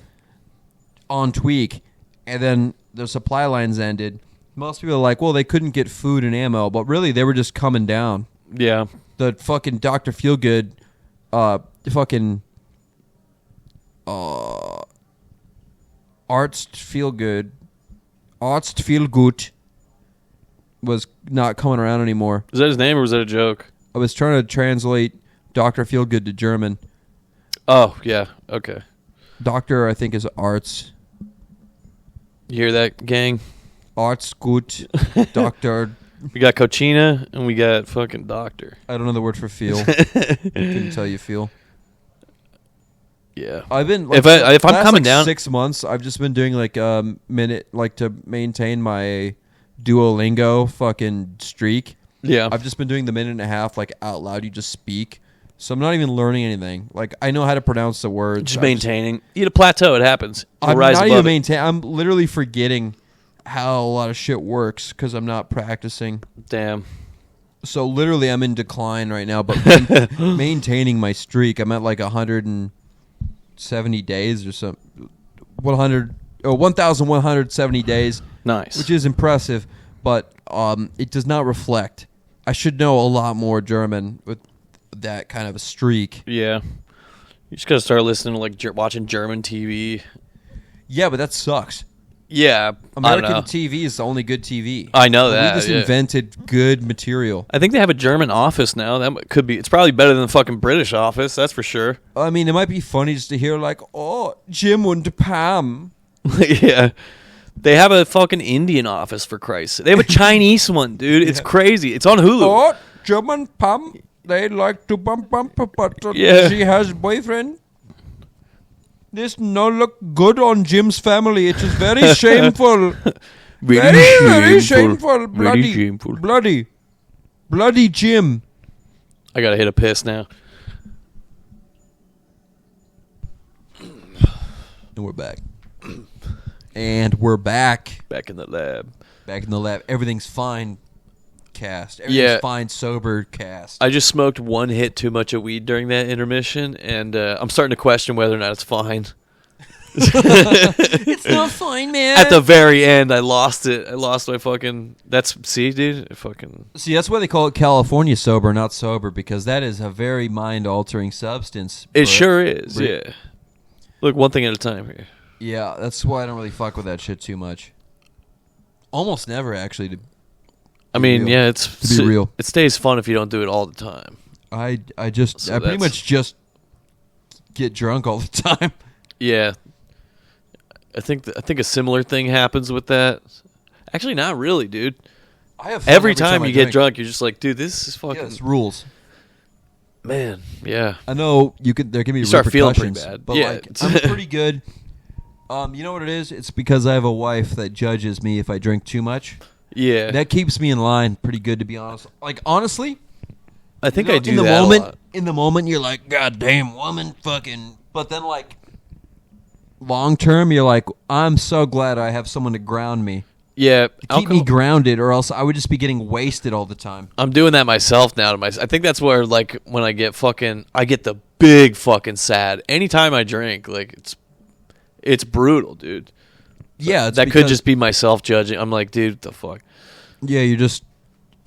on tweak, and then the supply lines ended. Most people are like, well, they couldn't get food and ammo, but really they were just coming down. Yeah. The fucking Dr. Feelgood, fucking Arzt Feelgood was not coming around anymore. Is that his name or was that a joke? I was trying to translate Dr. Feelgood to German. Oh, yeah. Okay. Doctor, I think, is Arts. You hear that, gang? Arts gut. Doctor. We got Cochina and we got fucking Doctor. I don't know the word for feel. Couldn't tell you feel. Yeah. I've been If I'm last, coming like, down- 6 months, I've just been doing like a minute, like to maintain my Duolingo fucking streak. Yeah. I've just been doing the minute and a half, like out loud. You just speak, so I'm not even learning anything. Like I know how to pronounce the words. Just maintaining. You hit a plateau, it happens. You'll I'm rise not above even it. maintaining. I'm literally forgetting how a lot of shit works because I'm not practicing. Damn. So literally, I'm in decline right now, but maintaining my streak. I'm at like 170 days or something. 1,170 days, Nice. which is impressive, but it does not reflect. I should know a lot more German with that kind of a streak. Yeah. You just gotta start listening to like watching German TV. Yeah, but that sucks. Yeah. American I don't know. TV is the only good TV. I know We that. just yeah. invented good material. I think they have a German office now. That could be. It's probably better than the fucking British office. That's for sure. I mean, it might be funny just to hear like, oh, Jim und Pam. Yeah. They have a fucking Indian office, for Christ's sake. They have a Chinese one, dude. It's crazy. It's on Hulu. Oh, Jim and Pam, they like to bump, but Yeah. she has boyfriend. This no look good on Jim's family. It is very shameful. Very shameful. Bloody, Very shameful. bloody Jim. I gotta hit a piss now. And we're back. And we're back. Back in the lab. Back in the lab. Everything's fine. Cast. Everything's Yeah. fine. Sober. Cast. I just smoked one hit too much of weed during that intermission, and I'm starting to question whether or not it's fine. It's not fine, man. At the very end, I lost it. I lost my fucking. See, dude, fucking. See, that's why they call it California sober, not sober, because that is a very mind-altering substance. It But- sure is. Re- Yeah. Look, one thing at a time here. Yeah, that's why I don't really fuck with that shit too much. Almost never, actually. I mean, real. yeah, To be real. It stays fun if you don't do it all the time. I pretty that's- much just get drunk all the time. Yeah, I think a similar thing happens with that. Actually, not really, dude. I have fun Every time I you get drink. drunk, you're just like, dude, this is fucking Yes, rules. man. Yeah, I know there can be You start feeling pretty repercussions, bad. but Yeah. like I'm pretty good. You know what it is? It's because I have a wife that judges me if I drink too much. yeah. That keeps me in line pretty good, to be honest. Like honestly, I think you know, I do in the that moment. a lot. In the moment, you're like, God damn, woman, fucking. But then, like, long term, you're like, I'm so glad I have someone to ground me. Yeah, Keep me grounded, or else I would just be getting wasted all the time. I'm doing that myself now. I think that's where, like, when I get the big fucking sad. Anytime I drink, like, it's brutal, dude. Yeah, it's That could just be myself judging. I'm like, dude, what the fuck? Yeah, you're just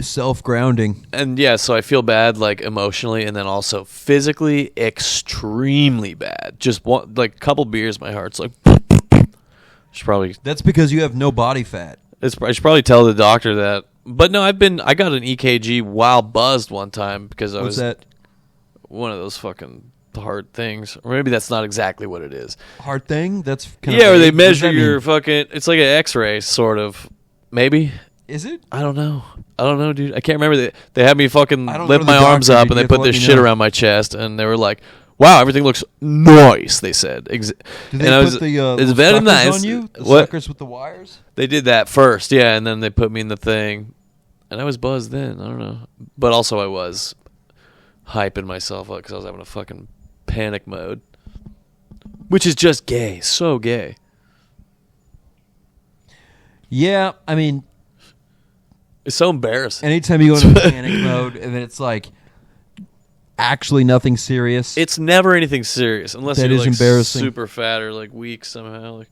self-grounding. And yeah, so I feel bad, like, emotionally, and then also physically extremely bad. Just one, like, a couple beers, my heart's like, That's because you have no body fat. I should probably tell the doctor that. But no, I got an EKG while buzzed one time because I What's was that? one of those fucking hard things. Or maybe that's not exactly what it is. Hard thing? That's kind Yeah, of or they vague. What does measure that your mean? fucking. It's like an X-ray, sort of. Maybe. Is it? I don't know, dude. I can't remember. They had me fucking I don't lift go to my the arms doctor, up, dude. and You they have to put let this me shit know. around my chest, and they were like, "Wow, everything looks nice." They said. Did and they I put was, the it's little very suckers nice. on you? The What? suckers with the wires? They did that first, yeah, and then they put me in the thing, and I was buzzed then. I don't know, but also I was hyping myself up because I was having a fucking panic mode, which is just gay, so gay. Yeah, I mean, It's so embarrassing. anytime you go into panic mode and then it's like actually nothing serious. It's never anything serious unless That you're is like embarrassing. super fat or like weak somehow, like,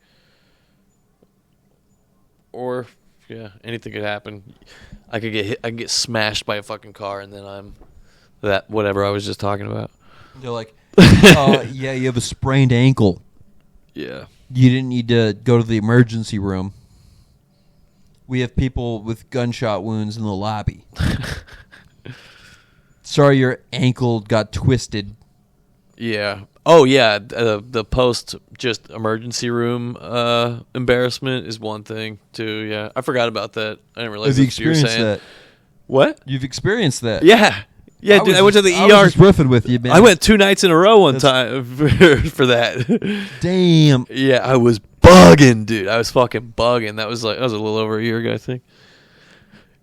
or yeah, anything could happen. I could get hit. I could get smashed by a fucking car, and then I'm that whatever I was just talking about. They're like, yeah, you have a sprained ankle. Yeah. You didn't need to go to the emergency room. We have people with gunshot wounds in the lobby. Sorry, your ankle got twisted. Yeah. Oh yeah. The post just emergency room embarrassment is one thing too. Yeah, I forgot about that. I didn't realize Have you that's what you were experienced saying. that? What? You've experienced that. Yeah. Yeah, dude. I went to the I ER. was just riffing with you, man. I went 2 nights in a row one time for that. Damn. Yeah, I was bugging, dude. I was fucking bugging. That was a little over a year ago, I think.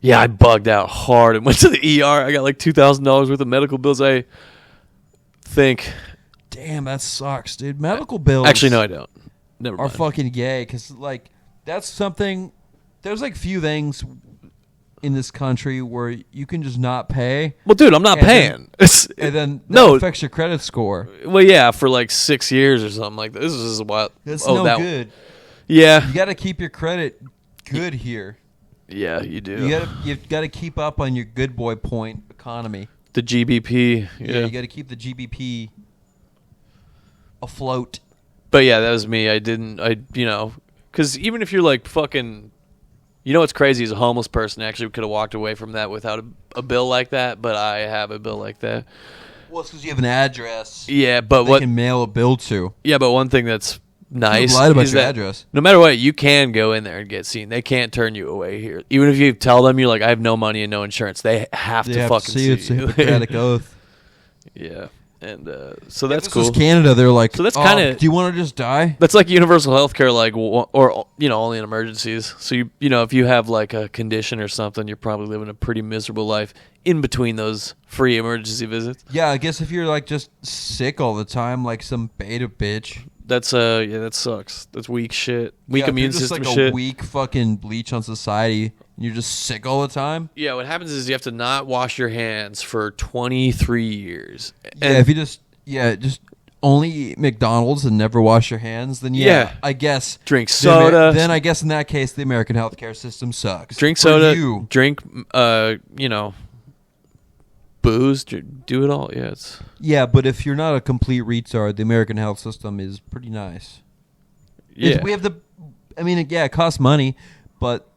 Yeah, I bugged out hard and went to the ER. I got like $2,000 worth of medical bills. I think. Damn, that sucks, dude. Medical bills. Actually, no, I don't. Never Are mind. fucking gay because like that's something. There's like few things in this country where you can just not pay, Well, dude, I'm not And paying. and then that No. affects your credit score. Well, yeah, for like 6 years or something like that. This is what. That's oh, no that good. Yeah. You got to keep your credit good here. Yeah, you do. You've got to keep up on your good boy point economy. The GBP. Yeah, Yeah. you got to keep the GBP afloat. But yeah, that was me. Because even if you're like fucking, what's crazy is a homeless person actually could have walked away from that without a bill like that, but I have a bill like that. Well, it's because you have an address. Yeah, but They can mail a bill to. Yeah, but one thing that's nice You lied about is your that address. no matter what, you can go in there and get seen. They can't turn you away here. Even if you tell them you're like, I have no money and no insurance, they have They to have fucking see it's a you. Hippocratic oath. Yeah, and so that's If this cool. was Canada, they're like, So that's "Oh, kinda- do you want to just die? That's like universal health care, like, or only in emergencies. So if you have like a condition or something, you're probably living a pretty miserable life in between those free emergency visits. Yeah, I guess if you're like just sick all the time, like some beta bitch. That's that sucks. That's weak shit. Weak Yeah, if immune you're just system like shit. a weak fucking bleach on society, and you're just sick all the time. Yeah, what happens is you have to not wash your hands for 23 years. Yeah, if you just only eat McDonald's and never wash your hands, then Yeah. I guess Drink the Amer- soda. Then I guess in that case, the American healthcare system sucks. Drink For soda, you. drink, booze, do it all. Yeah, it's Yeah, but if you're not a complete retard, the American health system is pretty nice. yeah. We have the. I mean, yeah, it costs money, but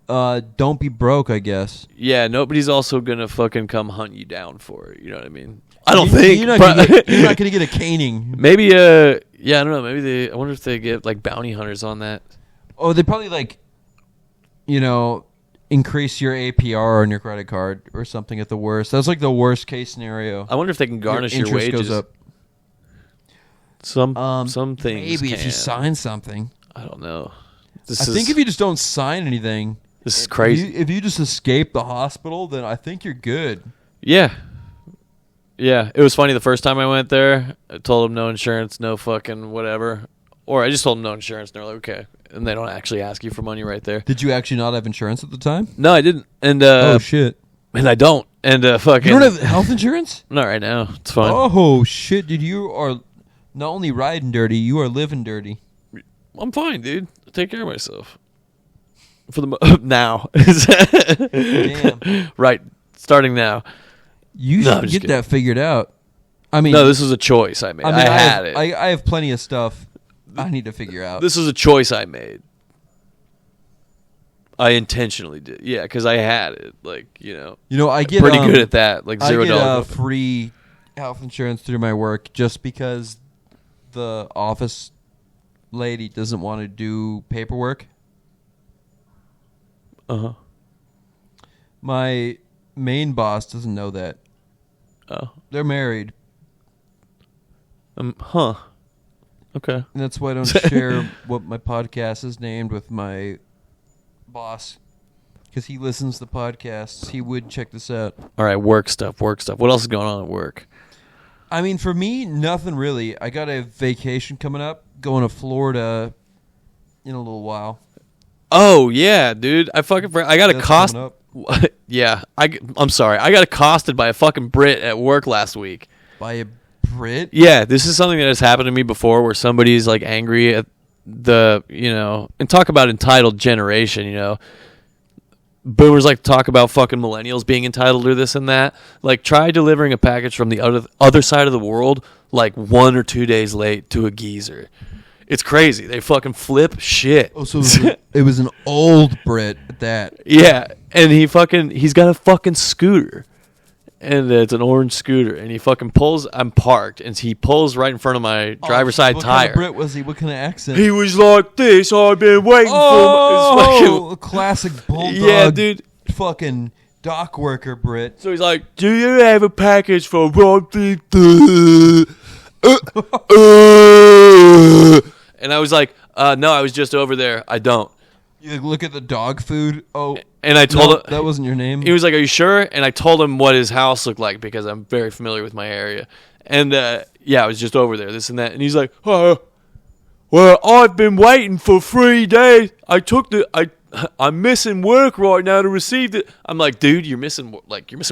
don't be broke, I guess. Yeah, nobody's also gonna fucking come hunt you down for it. You know what I mean? I don't think you're not gonna get a caning. Maybe I don't know. Maybe I wonder if they get like bounty hunters on that. Oh, they probably like, increase your APR on your credit card or something at the worst. That's like the worst case scenario. I wonder if they can garnish your interest wages. goes up. Some things. Maybe if you sign something. I don't know. I think if you just don't sign anything. This is crazy. If you just escape the hospital, then I think you're good. Yeah. Yeah. It was funny the first time I went there. I told them no insurance, no fucking whatever. Or I just told them no insurance, and they're like, okay. And they don't actually ask you for money right there. Did you actually not have insurance at the time? No, I didn't. And oh, shit. And I don't. And fucking. You don't have health insurance? Not right now. It's fine. Oh, shit, dude. You are not only riding dirty, you are living dirty. I'm fine, dude. I take care of myself. For the now. Damn. Right. Starting now. You should get that figured out. I mean, no, this was a choice I made. I had it. I have plenty of stuff I need to figure out. This was a choice I made. I intentionally did. Yeah, because I had it. Like, I get pretty good at that. Like $0. I get free health insurance through my work just because the office lady doesn't want to do paperwork. Uh-huh. My main boss doesn't know that. Oh. They're married. Huh. Okay. And that's why I don't share what my podcast is named with my boss. Because he listens to podcasts. He would check this out. All right, work stuff. What else is going on at work? I mean, for me, nothing really. I got a vacation coming up, going to Florida in a little while. Oh, yeah, dude. I got accosted. Yeah. I'm sorry. I got accosted by a fucking Brit at work last week. By a Brit? Yeah, this is something that has happened to me before where somebody's like angry at and talk about entitled generation, Boomers like to talk about fucking millennials being entitled or this and that. Like, try delivering a package from the other side of the world like 1 or 2 days late to a geezer. It's crazy. They fucking flip shit. Oh, so it was an old Brit at that. Yeah, and he's got a fucking scooter. And it's an orange scooter, and he fucking pulls. I'm parked, and he pulls right in front of my driver's side tire. What kind of Brit was he? What kind of accent? He was like this. I've been waiting for a classic bulldog. Yeah, dude. Fucking dock worker Brit. So he's like, "Do you have a package for Rob?" And I was like, "No, I was just over there. I don't." You look at the dog food. Oh. And I told him that wasn't your name. He was like, "Are you sure?" And I told him what his house looked like because I'm very familiar with my area. And I was just over there, this and that. And he's like, "Oh, well, I've been waiting for 3 days. I'm missing work right now to receive it." I'm like, "Dude, you're missing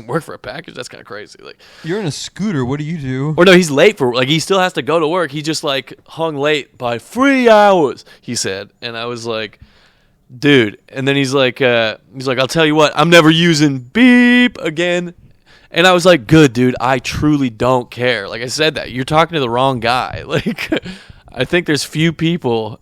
work for a package? That's kind of crazy." Like, you're in a scooter. What do you do? Or no, he's late for he still has to go to work. He just like hung late by 3 hours. He said, and I was like, dude. And then he's like, "I'll tell you what, I'm never using beep again." And I was like, "Good, dude. I truly don't care." Like I said that. You're talking to the wrong guy. Like, I think there's few people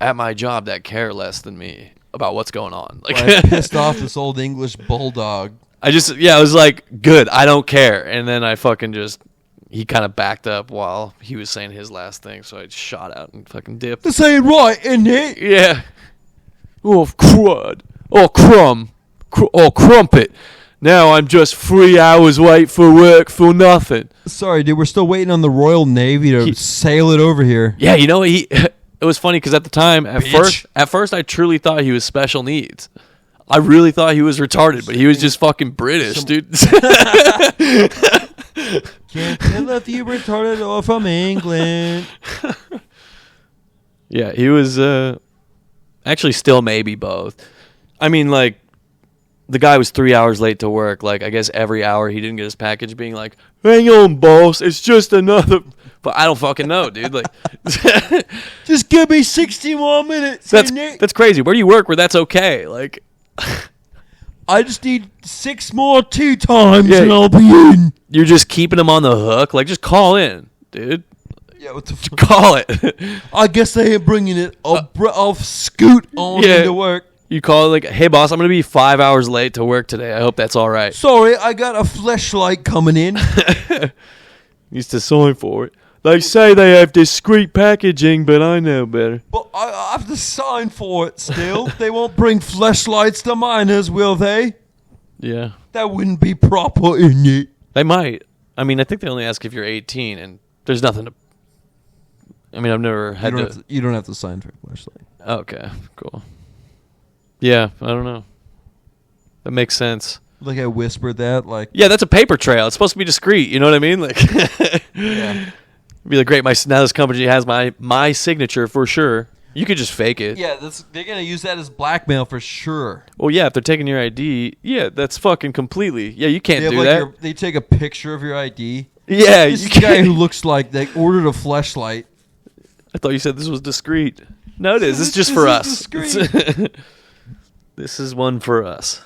at my job that care less than me about what's going on. Like, I pissed off this old English bulldog. I was like, "Good, I don't care." And then I fucking he kind of backed up while he was saying his last thing. So I shot out and fucking dipped. This ain't right, isn't it? Yeah. Oh, crud. Oh, crumpet. Now I'm just 3 hours late for work for nothing. Sorry, dude. We're still waiting on the Royal Navy to sail it over here. Yeah, it was funny because at the time, at first, I truly thought he was special needs. I really thought he was retarded, but he was just fucking British, dude. Can't tell if you retarded or from England. Yeah, he was... Actually, still maybe both. I mean, like, the guy was 3 hours late to work. Like, I guess every hour he didn't get his package being like, "Hang on, boss, it's just another..." But I don't fucking know, dude. Like, just give me 60 more minutes. That's crazy. Where do you work where that's okay? Like, I just need 6 more tea times and I'll be in. You're just keeping him on the hook. Like, just call in, dude. Yeah, what the fuck? Call it. I guess they ain't bringing it. I'll scoot on into work. You call it like, hey, boss, I'm going to be 5 hours late to work today. I hope that's all right. Sorry, I got a fleshlight coming in. Used to sign for it. They say they have discreet packaging, but I know better. But I have to sign for it still. They won't bring fleshlights to minors, will they? Yeah. That wouldn't be proper, isn't it? They might. I mean, I think they only ask if you're 18, and there's nothing to... I mean, I've never had to... You don't have to sign for a fleshlight. Okay, cool. Yeah, I don't know. That makes sense. Like I whispered that, like... Yeah, that's a paper trail. It's supposed to be discreet, you know what I mean? Like, Yeah. Be like, great, now this company has my signature for sure. You could just fake it. Yeah, they're going to use that as blackmail for sure. Well, yeah, if they're taking your ID, yeah, that's fucking completely... Yeah, you can't do that. They take a picture of your ID. Yeah, This you guy can't. who looks like they ordered a fleshlight. I thought you said this was discreet. No, it is. This is just for us. This is one for us.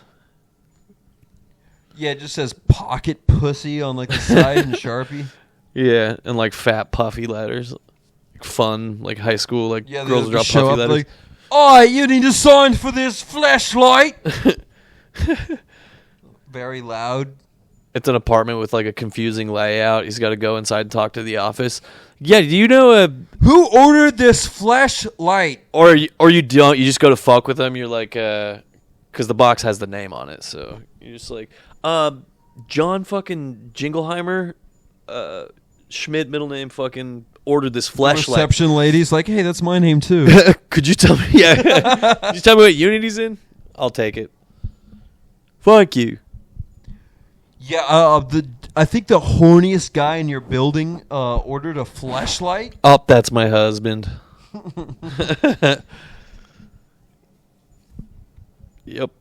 Yeah, it just says pocket pussy on like the side in Sharpie. Yeah, and like fat puffy letters. Fun, like high school, like Yeah, girls they drop show puffy up letters. like, "Oh, you need to sign for this fleshlight." Very loud. It's an apartment with like a confusing layout. He's got to go inside and talk to the office. Yeah, do you know Who ordered this fleshlight? or you don't? You just go to fuck with them. You're like, because the box has the name on it, so you're just like, John fucking Jingleheimer, Schmidt, middle name, fucking ordered this fleshlight. Reception lady's like, "Hey, that's my name too." Could you tell me? Yeah, could you tell me what unit he's in? I'll take it. Fuck you. Yeah, I think the horniest guy in your building ordered a fleshlight. Oh, that's my husband. Yep.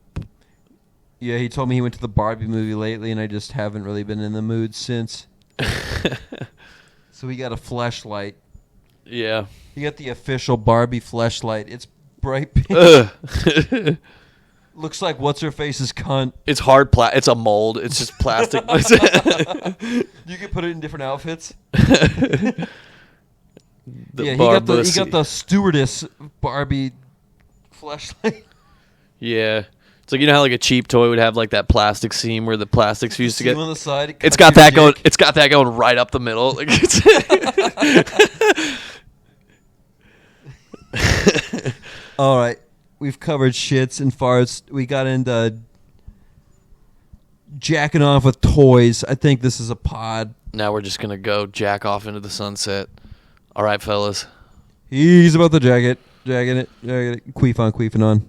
Yeah, he told me he went to the Barbie movie lately, and I just haven't really been in the mood since. So he got a fleshlight. Yeah. He got the official Barbie fleshlight. It's bright pink. Ugh. Looks like what's her face's cunt. It's hard it's a mold. It's just plastic. You can put it in different outfits. Yeah, he got the stewardess Barbie fleshlight. Yeah. It's like, you know how like a cheap toy would have like that plastic seam where the plastics used to get on the side. It's got that going. It's got that going right up the middle. Like it's All right, we've covered shits and farts. We got into jacking off with toys. I think this is a pod. Now we're just gonna go jack off into the sunset. All right, fellas. He's about to jack it. Queef on, queefing on.